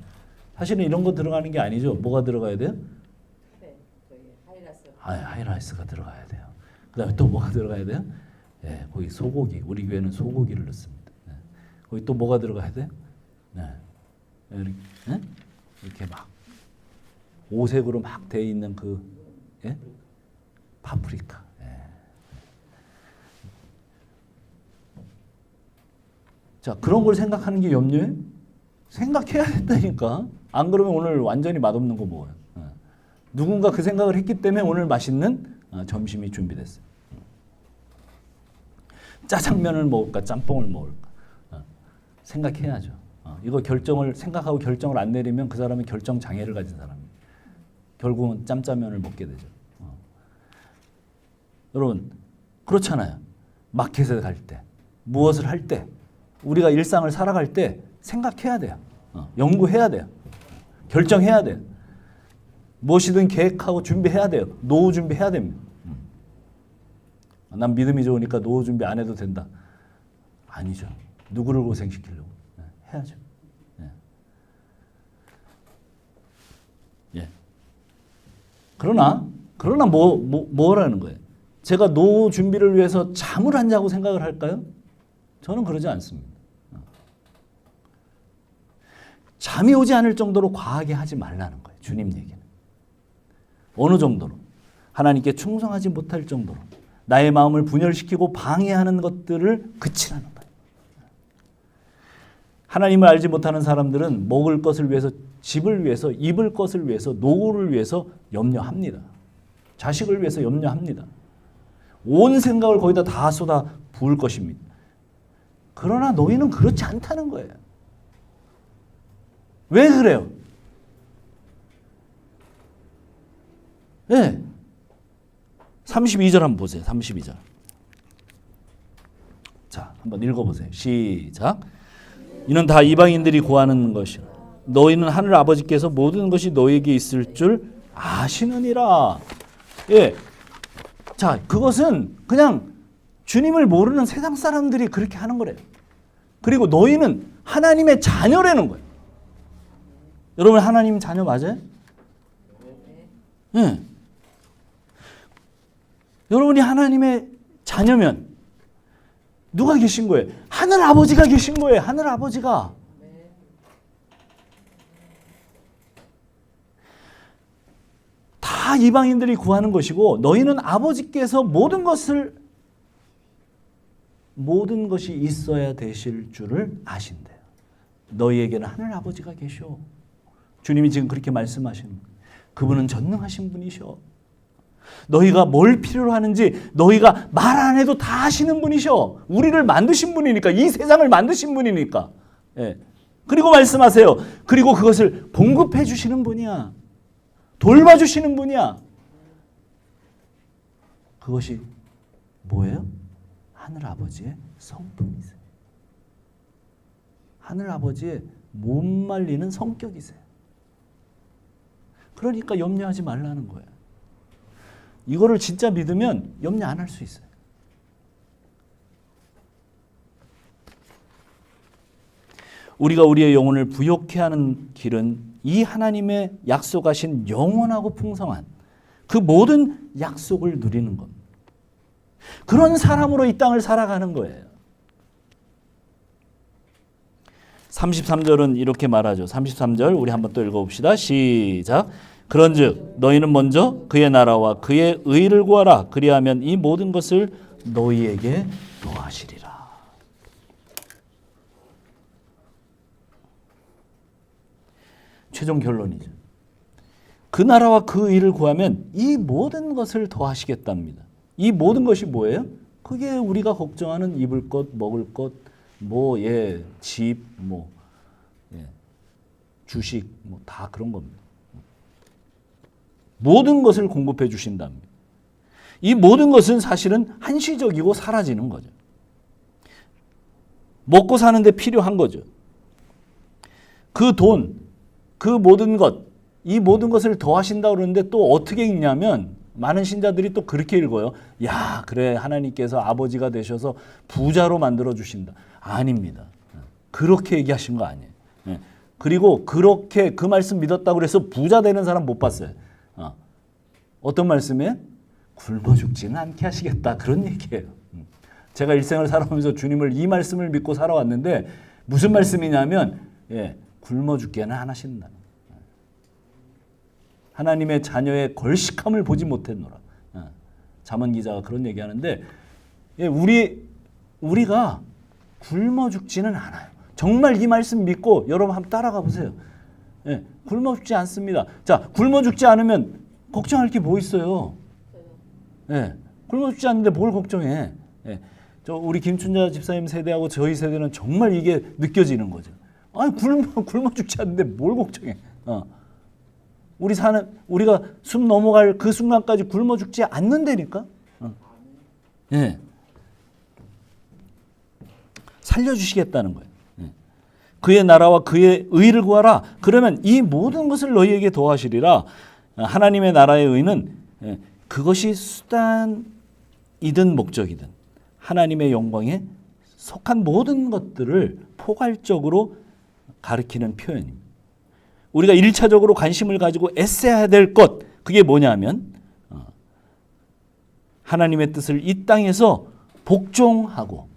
사실은 이런 거 들어가는 게 아니죠. 뭐가 들어가야 돼요? 하이라이스가 들어가야 돼요. 그 다음에 또 뭐가 들어가야 돼요? 네, 거기 소고기. 우리 교회는 소고기를 넣습니다. 네. 거기 또 뭐가 들어가야 돼요? 네. 이렇게 막 오색으로 막 돼 있는 그 파프리카. 자, 그런 걸 생각하는 게 염려예요? 생각해야 된다니까. 안 그러면 오늘 완전히 맛없는 거 먹어요. 누군가 그 생각을 했기 때문에 오늘 맛있는 점심이 준비됐어요. 짜장면을 먹을까, 짬뽕을 먹을까. 생각해야죠. 이거 생각하고 결정을 안 내리면 그 사람은 결정 장애를 가진 사람이에요. 결국은 짬짜면을 먹게 되죠. 여러분, 그렇잖아요. 마켓에 갈 때, 무엇을 할 때, 우리가 일상을 살아갈 때 생각해야 돼요. 연구해야 돼요. 결정해야 돼요. 무엇이든 계획하고 준비해야 돼요. 노후 준비해야 됩니다. 난 믿음이 좋으니까 노후 준비 안 해도 된다. 아니죠. 누구를 고생시키려고. 해야죠. 예. 그러나 뭐라는 거예요? 제가 노후 준비를 위해서 잠을 안 자고 생각을 할까요? 저는 그러지 않습니다. 잠이 오지 않을 정도로 과하게 하지 말라는 거예요. 주님 얘기는. 어느 정도로? 하나님께 충성하지 못할 정도로 나의 마음을 분열시키고 방해하는 것들을 그치라는 거예요. 하나님을 알지 못하는 사람들은 먹을 것을 위해서, 집을 위해서, 입을 것을 위해서, 노후를 위해서 염려합니다. 자식을 위해서 염려합니다. 온 생각을 거기다 다 쏟아 부을 것입니다. 그러나 너희는 그렇지 않다는 거예요. 왜 그래요? 네. 32절 한번 보세요. 32절. 자, 한번 읽어보세요. 시작. 이는 다 이방인들이 구하는 것이라. 너희는 하늘 아버지께서 모든 것이 너희에게 있을 줄 아시느니라. 예. 자, 그것은 그냥 주님을 모르는 세상 사람들이 그렇게 하는 거래요. 그리고 너희는 하나님의 자녀라는 거예요. 여러분 하나님 자녀 맞아요? 네. 여러분이 하나님의 자녀면 누가 계신 거예요? 하늘 아버지가 계신 거예요. 하늘 아버지가. 다 이방인들이 구하는 것이고 너희는 아버지께서 모든 것이 있어야 되실 줄을 아신대요. 너희에게는 하늘 아버지가 계셔. 주님이 지금 그렇게 말씀하시는 거예요. 그분은 전능하신 분이셔. 너희가 뭘 필요로 하는지 너희가 말 안 해도 다 아시는 분이셔. 우리를 만드신 분이니까, 이 세상을 만드신 분이니까. 예. 그리고 말씀하세요. 그리고 그것을 공급해 주시는 분이야. 돌봐주시는 분이야. 그것이 뭐예요? 하늘 아버지의 성품이세요. 하늘 아버지의 못 말리는 성격이세요. 그러니까 염려하지 말라는 거예요. 이거를 진짜 믿으면 염려 안 할 수 있어요. 우리가 우리의 영혼을 부욕해 하는 길은 이 하나님의 약속하신 영원하고 풍성한 그 모든 약속을 누리는 겁니다. 그런 사람으로 이 땅을 살아가는 거예요. 33절은 이렇게 말하죠. 33절 우리 한번 또 읽어봅시다. 시작. 그런즉 너희는 먼저 그의 나라와 그의 의를 구하라. 그리하면 이 모든 것을 너희에게 더하시리라. 최종 결론이죠. 그 나라와 그 의를 구하면 이 모든 것을 더하시겠답니다. 이 모든 것이 뭐예요? 그게 우리가 걱정하는 입을 것, 먹을 것, 집, 주식, 다 그런 겁니다. 모든 것을 공급해 주신답니다. 이 모든 것은 사실은 한시적이고 사라지는 거죠. 먹고 사는데 필요한 거죠. 그 돈, 그 모든 것, 이 모든 것을 더하신다고 그러는데 또 어떻게 읽냐면 많은 신자들이 또 그렇게 읽어요. 야, 그래 하나님께서 아버지가 되셔서 부자로 만들어 주신다. 아닙니다. 그렇게 얘기하신 거 아니에요. 그리고 그렇게 그 말씀 믿었다고 해서 부자 되는 사람 못 봤어요. 어떤 말씀이에요? 굶어 죽지는 않게 하시겠다. 그런 얘기예요. 제가 일생을 살아오면서 주님을 이 말씀을 믿고 살아왔는데 무슨 말씀이냐면 굶어 죽게는 안 하신다. 하나님의 자녀의 걸식함을 보지 못했노라. 잠언 기자가 그런 얘기하는데 우리가 굶어 죽지는 않아요. 정말 이 말씀 믿고 여러분 한번 따라가 보세요. 굶어 죽지 않습니다. 자, 굶어 죽지 않으면 걱정할 게 뭐 있어요? 굶어 죽지 않는데 뭘 걱정해? 우리 김춘자 집사님 세대하고 저희 세대는 정말 이게 느껴지는 거죠. 아니 굶어 죽지 않는데 뭘 걱정해? 우리가 숨 넘어갈 그 순간까지 굶어 죽지 않는다니까. 살려주시겠다는 거예요. 그의 나라와 그의 의를 구하라. 그러면 이 모든 것을 너희에게 더하시리라. 하나님의 나라의 의는 그것이 수단이든 목적이든 하나님의 영광에 속한 모든 것들을 포괄적으로 가리키는 표현입니다. 우리가 1차적으로 관심을 가지고 애써야 될 것, 그게 뭐냐면 하나님의 뜻을 이 땅에서 복종하고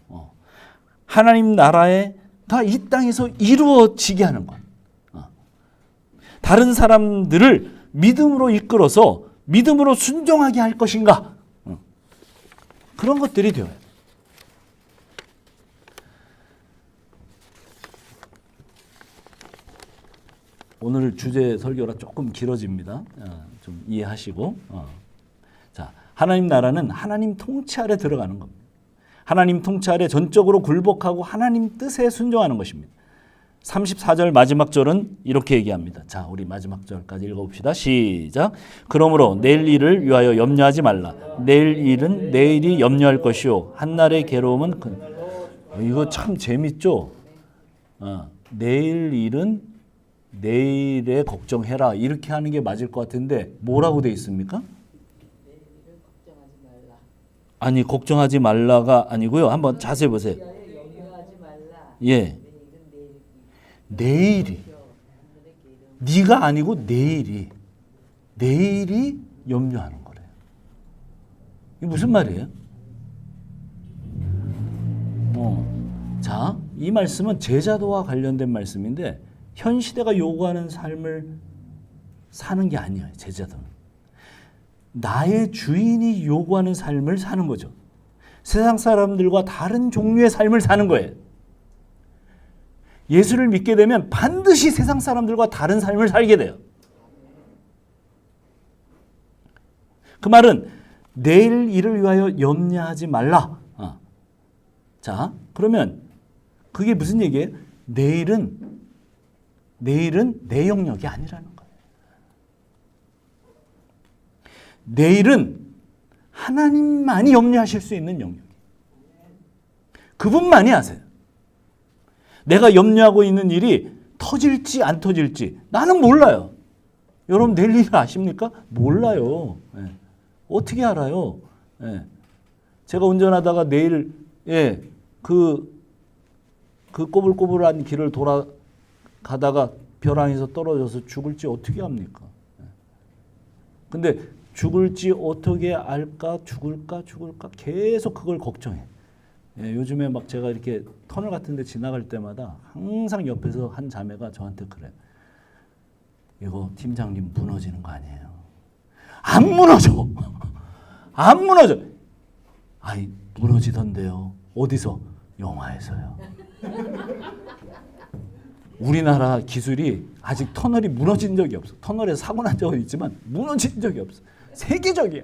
하나님 나라가 이 땅에서 이루어지게 하는 것. 다른 사람들을 믿음으로 이끌어서 믿음으로 순종하게 할 것인가. 그런 것들이 되어요. 오늘 주제 설교라 조금 길어집니다. 좀 이해하시고. 자, 하나님 나라는 하나님 통치 아래 들어가는 겁니다. 하나님 통치 아래 전적으로 굴복하고 하나님 뜻에 순종하는 것입니다. 34절 마지막 절은 이렇게 얘기합니다. 자, 우리 마지막 절까지 읽어봅시다. 시작. 그러므로 내일 일을 위하여 염려하지 말라. 내일 일은 내일이 염려할 것이요 한날의 괴로움은 이거 참 재밌죠? 내일 일은 내일에 걱정해라. 이렇게 하는 게 맞을 것 같은데 뭐라고 돼 있습니까? 아니 걱정하지 말라가 아니고요. 한번 자세히 보세요. 염려하지 말라. 예. 내일이 네가 아니고 내일이 염려하는 거래요. 이게 무슨 말이에요? 자, 이 말씀은 제자도와 관련된 말씀인데 현 시대가 요구하는 삶을 사는 게 아니에요. 제자도는 나의 주인이 요구하는 삶을 사는 거죠. 세상 사람들과 다른 종류의 삶을 사는 거예요. 예수를 믿게 되면 반드시 세상 사람들과 다른 삶을 살게 돼요. 그 말은 내일 일을 위하여 염려하지 말라. 자, 그러면 그게 무슨 얘기예요? 내일은 내 영역이 아니라는 거예요. 내일은 하나님만이 염려하실 수 있는 영역이에요. 그분만이 아세요. 내가 염려하고 있는 일이 터질지 안 터질지 나는 몰라요. 여러분 내일 일 아십니까? 몰라요. 네. 어떻게 알아요? 네. 제가 운전하다가 내일 그 꼬불꼬불한 길을 돌아가다가 벼랑에서 떨어져서 죽을지 어떻게 합니까? 근데 죽을지 어떻게 알까? 죽을까 계속 그걸 걱정해. 요즘에 막 제가 이렇게 터널 같은 데 지나갈 때마다 항상 옆에서 한 자매가 저한테 그래요. 이거 팀장님 무너지는 거 아니에요? 안 무너져. 안 무너져. 아니 무너지던데요. 어디서? 영화에서요. 우리나라 기술이 아직 터널이 무너진 적이 없어. 터널에서 사고 난 적은 있지만 무너진 적이 없어. 세계적이야.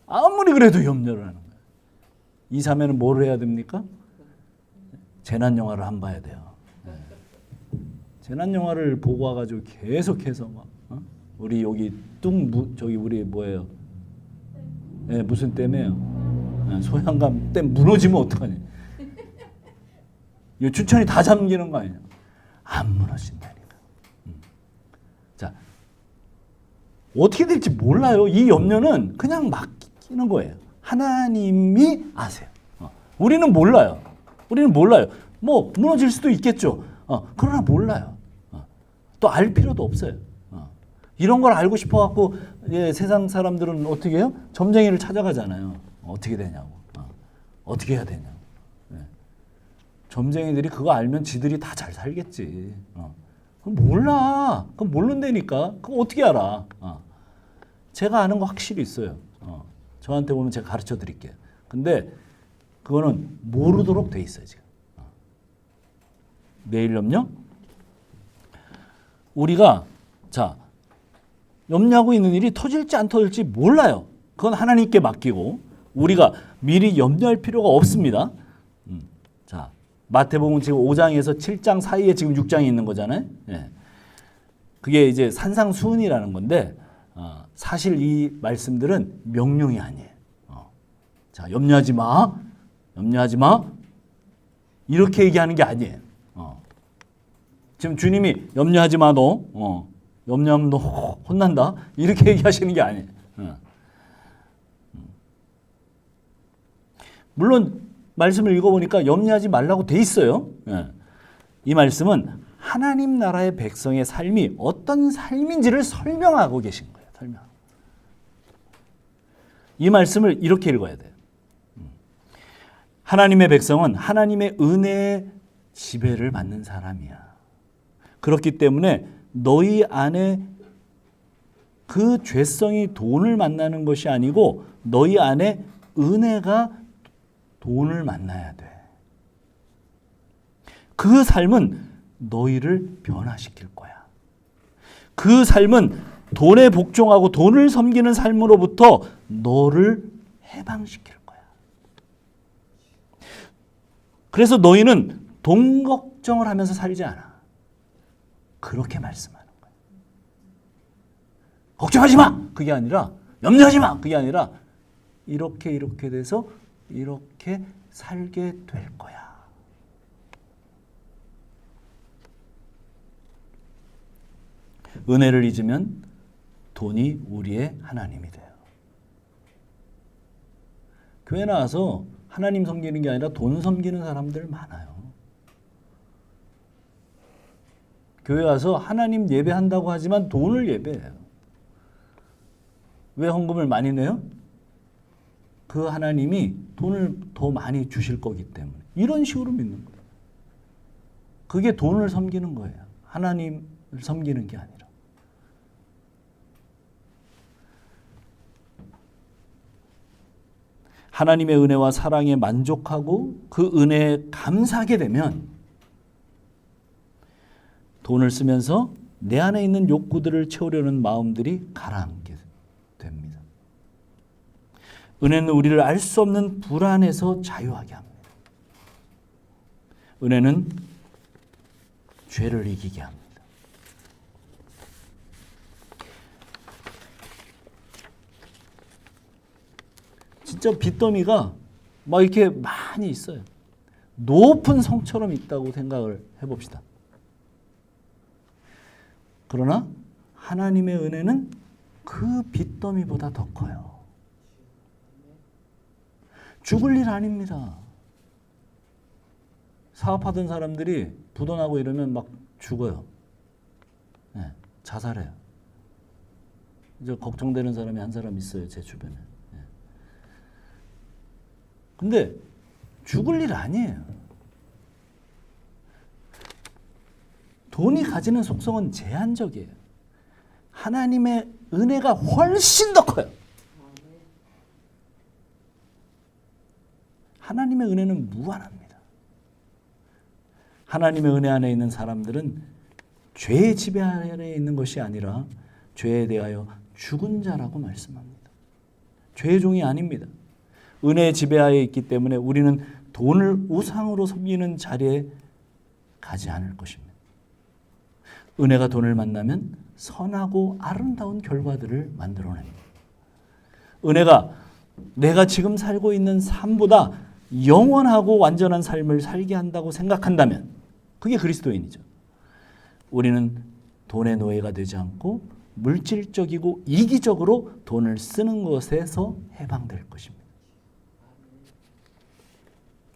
아무리 그래도 염려를 하는 거야. 이 자매는 뭘 해야 됩니까? 재난 영화를 안 봐야 돼요. 재난 영화를 보고 와가지고 계속해서 막 우리 여기 저기 우리 뭐예요? 무슨 댐이에요? 소양강 댐 무너지면 어떡하냐? 이 추천이 다 잠기는 거 아니냐? 안 무너진다니까. 자, 어떻게 될지 몰라요. 이 염려는 그냥 맡기는 거예요. 하나님이 아세요. 우리는 몰라요. 뭐 무너질 수도 있겠죠. 그러나 몰라요. 또 알 필요도 없어요. 이런 걸 알고 싶어갖고 세상 사람들은 어떻게 해요? 점쟁이를 찾아가잖아요. 어떻게 되냐고. 어떻게 해야 되냐고. 점쟁이들이 그거 알면 지들이 다 잘 살겠지. 그럼 몰라. 그럼 모른다니까. 그거 어떻게 알아. 제가 아는 거 확실히 있어요. 저한테 오면 제가 가르쳐 드릴게요. 근데 그거는 모르도록 돼 있어요, 지금. 내일 염려? 우리가 자 염려하고 있는 일이 터질지 안 터질지 몰라요. 그건 하나님께 맡기고 우리가 미리 염려할 필요가 없습니다. 자 마태복음 지금 5장에서 7장 사이에 지금 6장이 있는 거잖아요. 그게 이제 산상수훈이라는 건데 사실 이 말씀들은 명령이 아니에요. 자 염려하지 마. 이렇게 얘기하는 게 아니에요. 지금 주님이 염려하지 마 너. 염려하면 너 혼난다. 이렇게 얘기하시는 게 아니에요. 물론 말씀을 읽어보니까 염려하지 말라고 돼 있어요. 이 말씀은 하나님 나라의 백성의 삶이 어떤 삶인지를 설명하고 계신 거예요. 이 말씀을 이렇게 읽어야 돼요. 하나님의 백성은 하나님의 은혜의 지배를 받는 사람이야. 그렇기 때문에 너희 안에 그 죄성이 돈을 만나는 것이 아니고 너희 안에 은혜가 돈을 만나야 돼. 그 삶은 너희를 변화시킬 거야. 그 삶은 돈에 복종하고 돈을 섬기는 삶으로부터 너를 해방시킬 거야. 그래서 너희는 돈 걱정을 하면서 살지 않아. 그렇게 말씀하는 거예요. 걱정하지 마! 그게 아니라 염려하지 마! 그게 아니라 이렇게 돼서 이렇게 살게 될 거야. 은혜를 잊으면 돈이 우리의 하나님이 돼요. 교회 나와서 하나님 섬기는 게 아니라 돈 섬기는 사람들 많아요. 교회 와서 하나님 예배한다고 하지만 돈을 예배해요. 왜 헌금을 많이 내요? 그 하나님이 돈을 더 많이 주실 거기 때문에. 이런 식으로 믿는 거예요. 그게 돈을 섬기는 거예요. 하나님을 섬기는 게 아니라. 하나님의 은혜와 사랑에 만족하고 그 은혜에 감사하게 되면 돈을 쓰면서 내 안에 있는 욕구들을 채우려는 마음들이 가라앉게 됩니다. 은혜는 우리를 알 수 없는 불안에서 자유하게 합니다. 은혜는 죄를 이기게 합니다. 진짜 빚더미가 막 이렇게 많이 있어요. 높은 성처럼 있다고 생각을 해봅시다. 그러나 하나님의 은혜는 그 빚더미보다 더 커요. 죽을 일 아닙니다. 사업하던 사람들이 부도나고 이러면 막 죽어요. 네, 자살해요. 이제 걱정되는 사람이 한 사람 있어요, 제 주변에. 네. 근데 죽을 일 아니에요. 돈이 가지는 속성은 제한적이에요. 하나님의 은혜가 훨씬 더 커요. 하나님의 은혜는 무한합니다. 하나님의 은혜 안에 있는 사람들은 죄의 지배 아래에 있는 것이 아니라 죄에 대하여 죽은 자라고 말씀합니다. 죄의 종이 아닙니다. 은혜의 지배하에 있기 때문에 우리는 돈을 우상으로 섬기는 자리에 가지 않을 것입니다. 은혜가 돈을 만나면 선하고 아름다운 결과들을 만들어냅니다. 은혜가 내가 지금 살고 있는 삶보다 영원하고 완전한 삶을 살게 한다고 생각한다면 그게 그리스도인이죠. 우리는 돈의 노예가 되지 않고 물질적이고 이기적으로 돈을 쓰는 것에서 해방될 것입니다.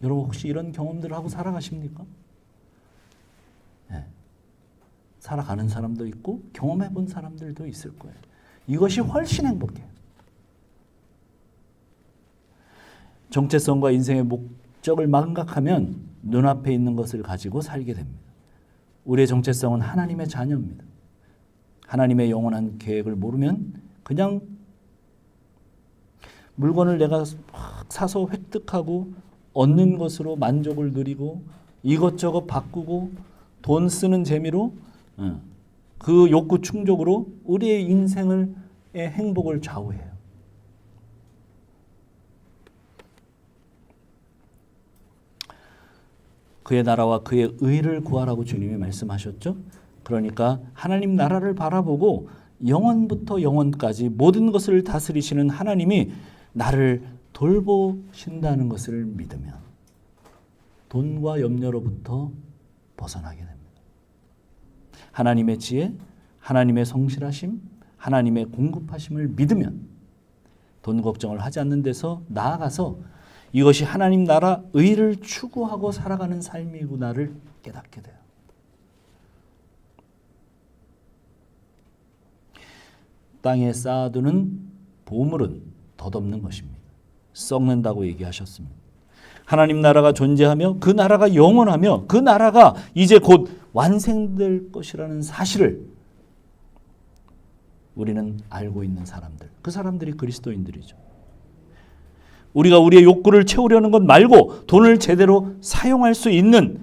여러분 혹시 이런 경험들을 하고 살아가십니까? 네. 살아가는 사람도 있고 경험해 본 사람들도 있을 거예요. 이것이 훨씬 행복해요. 정체성과 인생의 목적을 망각하면 눈앞에 있는 것을 가지고 살게 됩니다. 우리의 정체성은 하나님의 자녀입니다. 하나님의 영원한 계획을 모르면 그냥 물건을 내가 사서 획득하고 얻는 것으로 만족을 누리고 이것저것 바꾸고 돈 쓰는 재미로 그 욕구 충족으로 우리의 인생의 행복을 좌우해요. 그의 나라와 그의 의를 구하라고 주님이 말씀하셨죠. 그러니까 하나님 나라를 바라보고 영원부터 영원까지 모든 것을 다스리시는 하나님이 나를 돌보신다는 것을 믿으면 돈과 염려로부터 벗어나게 됩니다. 하나님의 지혜, 하나님의 성실하심, 하나님의 공급하심을 믿으면 돈 걱정을 하지 않는 데서 나아가서 이것이 하나님 나라 의를 추구하고 살아가는 삶이구나를 깨닫게 돼요. 땅에 쌓아두는 보물은 덧없는 것입니다. 썩는다고 얘기하셨습니다. 하나님 나라가 존재하며 그 나라가 영원하며 그 나라가 이제 곧 완성될 것이라는 사실을 우리는 알고 있는 사람들, 그 사람들이 그리스도인들이죠. 우리가 우리의 욕구를 채우려는 것 말고 돈을 제대로 사용할 수 있는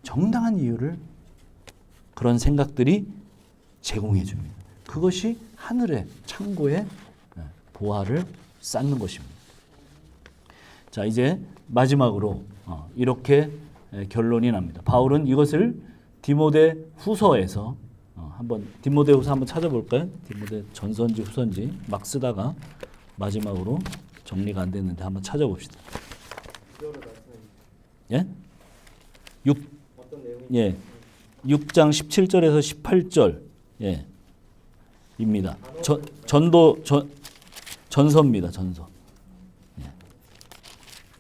정당한 이유를 그런 생각들이 제공해 줍니다. 그것이 하늘의 창고에 보화를 쌓는 것입니다. 자, 이제 마지막으로 이렇게 결론이 납니다. 바울은 이것을 디모데 후서에서 한번 디모데 후서 한번 찾아볼까요? 디모데 전서인지 후서인지 막 쓰다가 마지막으로 정리가 안 됐는데 한번 찾아봅시다. 예? 6장 17절에서 18절. 예. 입니다. 전서입니다. 전서. 예.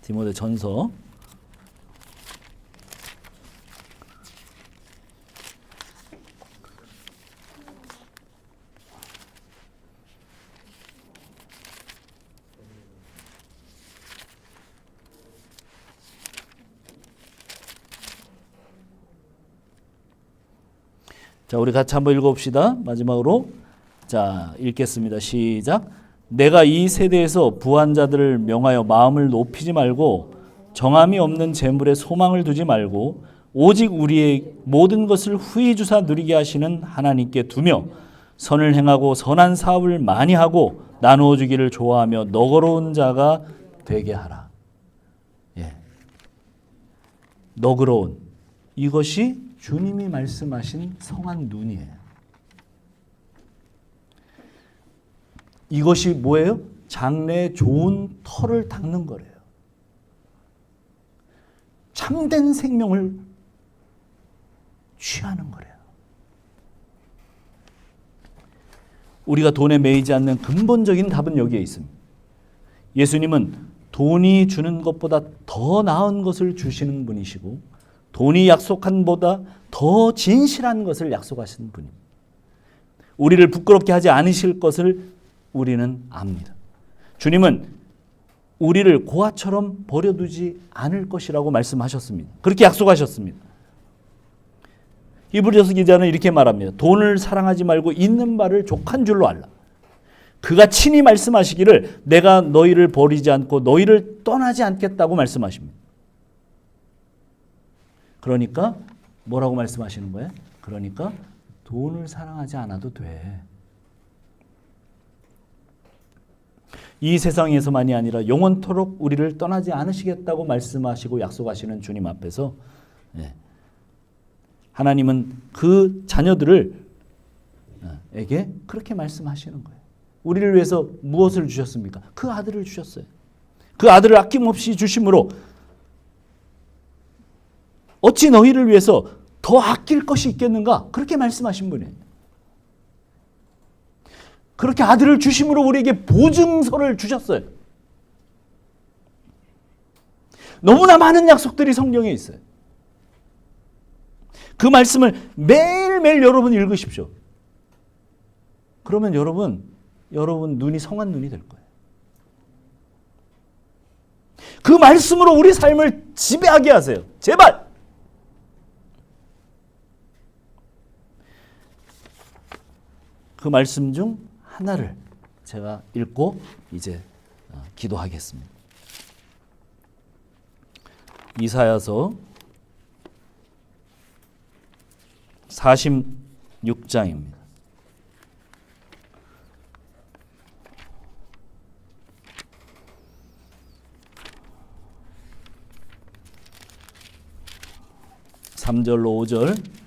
디모데전서 '자, 우리 같이 한번 읽어봅시다. 마지막으로 자, 읽겠습니다. 시작. 내가 이 세대에서 부한 자들을 명하여 마음을 높이지 말고 정함이 없는 재물에 소망을 두지 말고 오직 우리의 모든 것을 후히 주사 누리게 하시는 하나님께 두며 선을 행하고 선한 사업을 많이 하고 나누어 주기를 좋아하며 너그러운 자가 되게 하라.' 예. 너그러운, 이것이 주님이 말씀하신 성한 눈이에요. 이것이 뭐예요? 장래에 좋은 터를 닦는 거래요. 참된 생명을 취하는 거래요. 우리가 돈에 매이지 않는 근본적인 답은 여기에 있습니다. 예수님은 돈이 주는 것보다 더 나은 것을 주시는 분이시고 돈이 약속한 보다 더 진실한 것을 약속하시는 분입니다. 우리를 부끄럽게 하지 않으실 것을 우리는 압니다. 주님은 우리를 고아처럼 버려두지 않을 것이라고 말씀하셨습니다. 그렇게 약속하셨습니다. 히브리서 기자는 이렇게 말합니다. 돈을 사랑하지 말고 있는 바를 족한 줄로 알라. 그가 친히 말씀하시기를 내가 너희를 버리지 않고 너희를 떠나지 않겠다고 말씀하십니다. 그러니까 뭐라고 말씀하시는 거예요? 그러니까 돈을 사랑하지 않아도 돼. 이 세상에서만이 아니라 영원토록 우리를 떠나지 않으시겠다고 말씀하시고 약속하시는 주님 앞에서 하나님은 그 자녀들을 에게 그렇게 말씀하시는 거예요. 우리를 위해서 무엇을 주셨습니까? 그 아들을 주셨어요. 그 아들을 아낌없이 주심으로 어찌 너희를 위해서 더 아낄 것이 있겠는가? 그렇게 말씀하신 분이에요. 그렇게 아들을 주심으로 우리에게 보증서를 주셨어요. 너무나 많은 약속들이 성경에 있어요. 그 말씀을 매일매일 여러분 읽으십시오. 그러면 여러분 눈이 성한 눈이 될 거예요. 그 말씀으로 우리 삶을 지배하게 하세요. 제발! 그 말씀 중 하나를 제가 읽고 이제 기도하겠습니다. 이사야서 46장입니다. (3절로) (5절)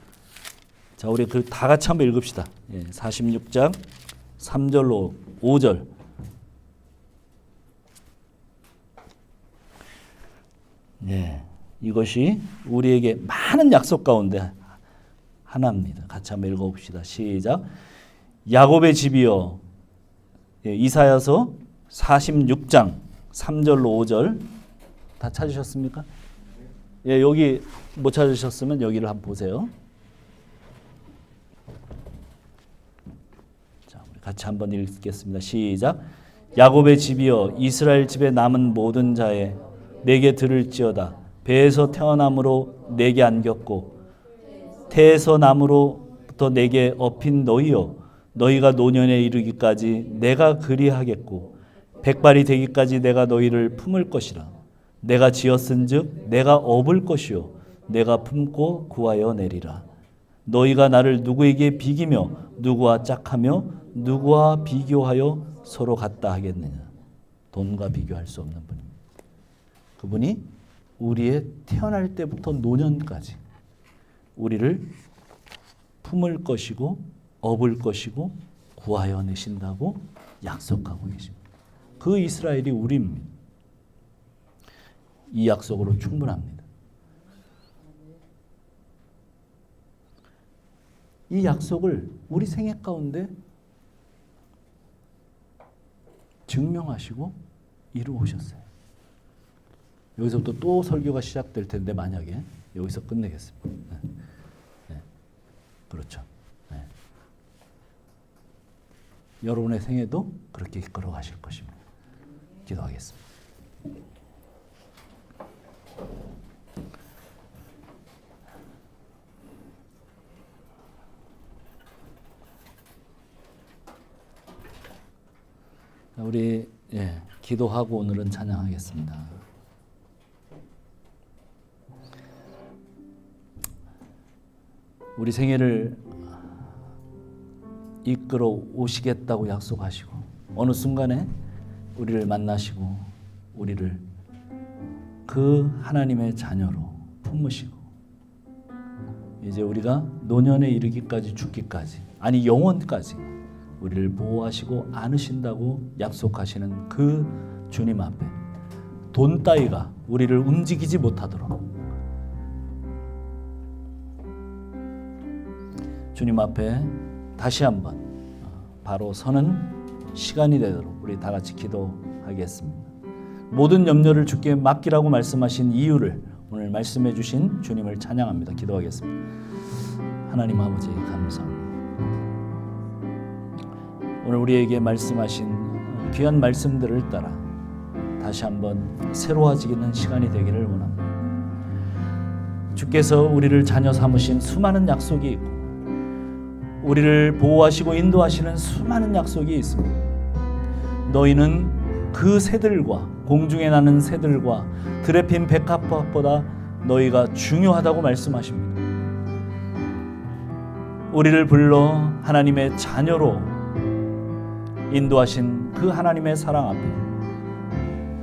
자, 우리 그 다 같이 한번 읽읍시다. 46장 3절로 5절. 네, 이것이 우리에게 많은 약속 가운데 하나입니다. 같이 한번 읽어봅시다. 시작. 야곱의 집이여. 이사야서 46장 3절로 5절 다 찾으셨습니까? 예, 여기 못 찾으셨으면 여기를 한번 보세요. 자, 우리 같이 한번 읽겠습니다. 시작. 야곱의 집이여, 이스라엘 집에 남은 모든 자에 내게 들을지어다. 배에서 태어남으로 내게 안겼고 태에서 남으로부터 내게 업힌 너희여, 너희가 노년에 이르기까지 내가 그리하겠고 백발이 되기까지 내가 너희를 품을 것이라. 내가 지었은즉 내가 업을 것이요 내가 품고 구하여 내리라. 너희가 나를 누구에게 비기며 누구와 짝하며 누구와 비교하여 서로 같다 하겠느냐. 돈과 비교할 수 없는 분입니다. 그분이 우리의 태어날 때부터 노년까지 우리를 품을 것이고 업을 것이고 구하여 내신다고 약속하고 계십니다. 그 이스라엘이 우리입니다. 이 약속으로 충분합니다. 이 약속을 우리 생애 가운데 증명하시고 이루어오셨어요. 여기서부터 또 설교가 시작될 텐데 만약에 여기서 끝내겠습니다. 네. 네. 그렇죠. 네. 여러분의 생애도 그렇게 이끌어 가실 것입니다. 기도하겠습니다. 우리 기도하고 오늘은 찬양하겠습니다. 우리 생애를 이끌어 오시겠다고 약속하시고 어느 순간에 우리를 만나시고 우리를 그 하나님의 자녀로 품으시고 이제 우리가 노년에 이르기까지 죽기까지 아니 영원까지 우리를 보호하시고 안으신다고 약속하시는 그 주님 앞에 돈 따위가 우리를 움직이지 못하도록 주님 앞에 다시 한번 바로 서는 시간이 되도록 우리 다 같이 기도하겠습니다. 모든 염려를 주께 맡기라고 말씀하신 이유를 오늘 말씀해 주신 주님을 찬양합니다. 기도하겠습니다. 하나님 아버지 감사합니다. 오늘 우리에게 말씀하신 귀한 말씀들을 따라 다시 한번 새로워지는 시간이 되기를 원합니다. 주께서 우리를 자녀 삼으신 수많은 약속이 있고 우리를 보호하시고 인도하시는 수많은 약속이 있습니다. 너희는 그 새들과 공중에 나는 새들과 들에 핀 백합화보다 너희가 중요하다고 말씀하십니다. 우리를 불러 하나님의 자녀로 인도하신 그 하나님의 사랑 앞에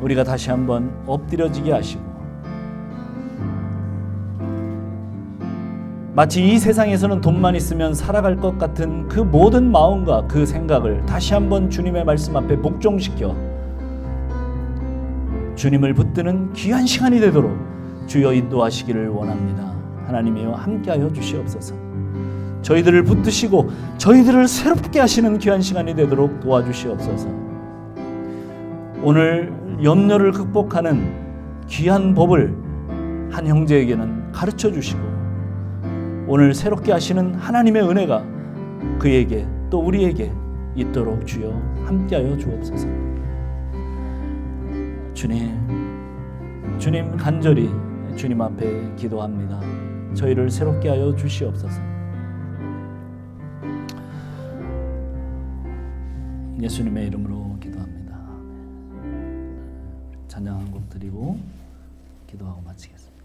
우리가 다시 한번 엎드려지게 하시고 마치 이 세상에서는 돈만 있으면 살아갈 것 같은 그 모든 마음과 그 생각을 다시 한번 주님의 말씀 앞에 복종시켜 주님을 붙드는 귀한 시간이 되도록 주여 인도하시기를 원합니다. 하나님이여 함께하여 주시옵소서. 저희들을 붙드시고 저희들을 새롭게 하시는 귀한 시간이 되도록 도와주시옵소서. 오늘 염려를 극복하는 귀한 법을 한 형제에게는 가르쳐 주시고 오늘 새롭게 하시는 하나님의 은혜가 그에게 또 우리에게 있도록 주여 함께하여 주옵소서. 주님 간절히 주님 앞에 기도합니다. 저희를 새롭게 하여 주시옵소서. 예수님의 이름으로 기도합니다. 찬양 한 곡 드리고 기도하고 마치겠습니다.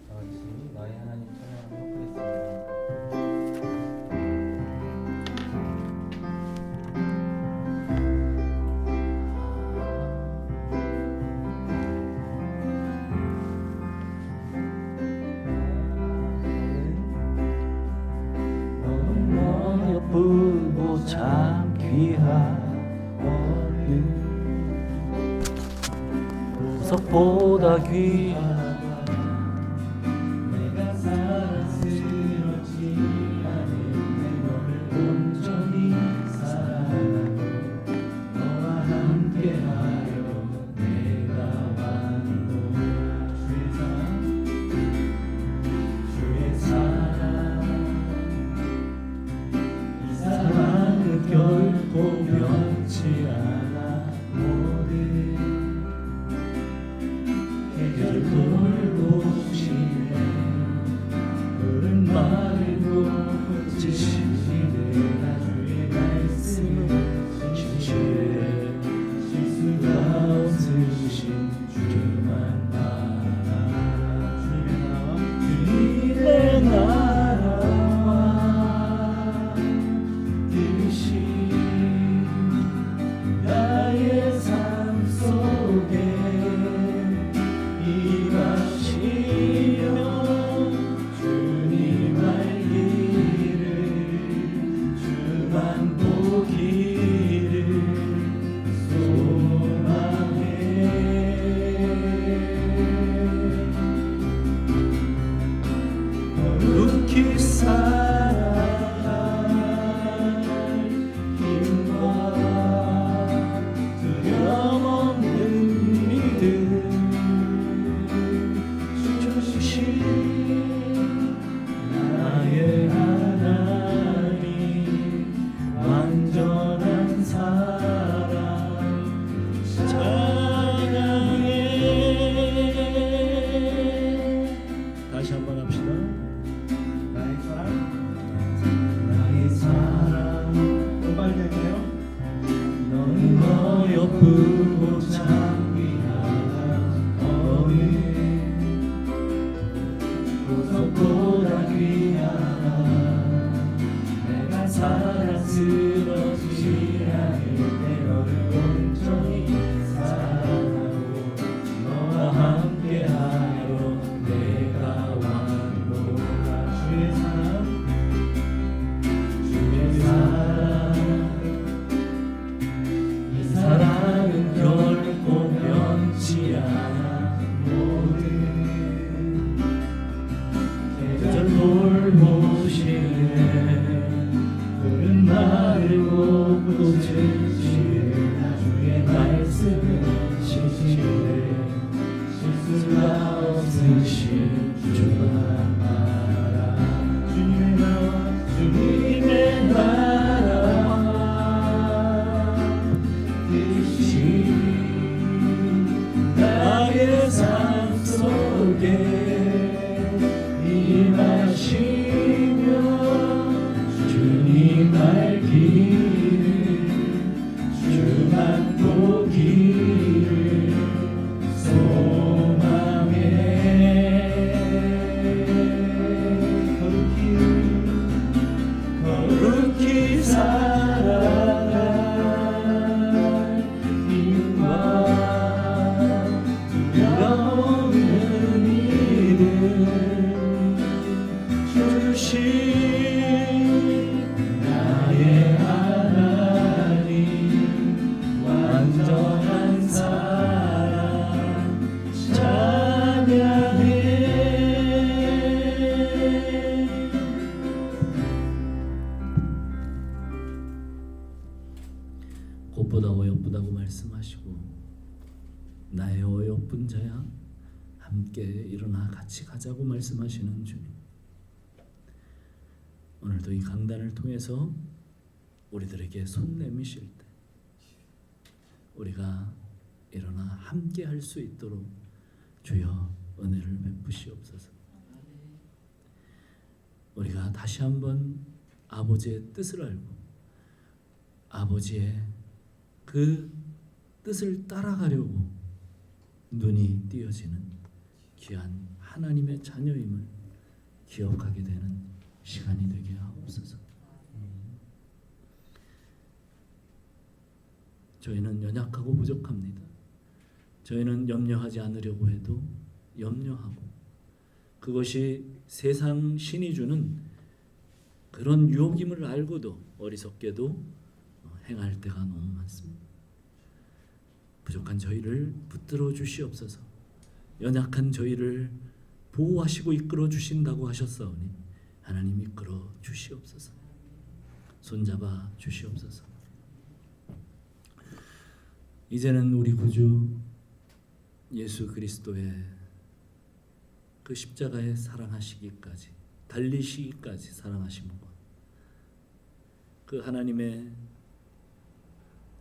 다 같이 나의 하나님 찬양하며 그랬습니다. 예쁘고 참 귀하오니 보석보다 귀하다 내가 사랑스럽지 않은 너를 온전히 사랑하고 너와 함께하여 내가 완고한 주의 사랑 이 사랑은 결코 변치 않아 모든 해결 돌보시네 푸른 마을도 지시네 나 주의 말씀을 진실해 실수가 없으신 주만 바라 주님의 나라와 뜻이 나의 삶 속에 임하시며 주님 알기를 주만 보기를 소망해 거룩히 살아갈 힘과 두려움 없는 믿음 임하시며 주님 알 길을 주만 보기를 소망해 거룩히 살아갈 힘과 두려움은 이를 주신 나의 하나님 완전한 사랑 찬양해. 꽃보다 어여쁘다고 말씀하시고 나의 어여쁜 자야 함께 일어나 같이 가자고 말씀하시는 주님, 오늘도 이 강단을 통해서 우리들에게 손 내미실 때 우리가 일어나 함께 할 수 있도록 주여 은혜를 베푸시옵소서. 우리가 다시 한번 아버지의 뜻을 알고 아버지의 그 뜻을 따라가려고 눈이 띄어지는 귀한 하나님의 자녀임을 기억하게 되는 시간이 되게 하옵소서. 저희는 연약하고 부족합니다. 저희는 염려하지 않으려고 해도 염려하고, 그것이 세상 신이 주는 그런 유혹임을 알고도 어리석게도 행할 때가 너무 많습니다. 부족한 저희를 붙들어 주시옵소서. 연약한 저희를 보호하시고 이끌어 주신다고 하셨사오니 하나님 이끌어 주시옵소서. 손잡아 주시옵소서. 이제는 우리 구주 예수 그리스도의 그 십자가에 사랑하시기까지, 달리시기까지 사랑하심과 그 하나님의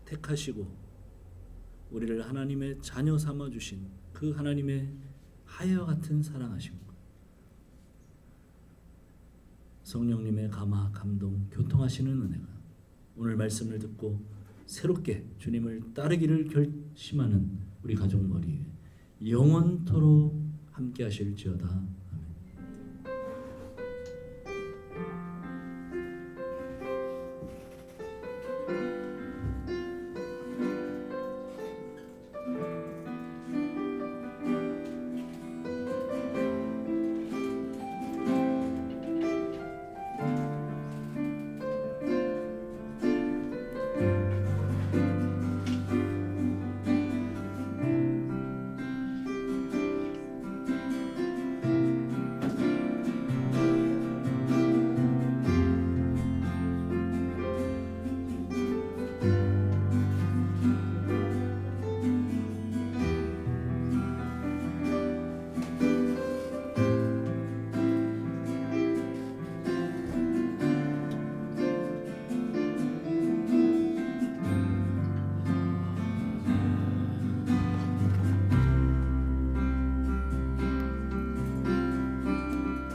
택하시고 우리를 하나님의 자녀 삼아 주신 그 하나님의 하여 같은 사랑하심과 성령님의 감화, 감동, 교통하시는 은혜가 오늘 말씀을 듣고 새롭게 주님을 따르기를 결심하는 우리 가족 머리에 영원토록 함께 하실지어다.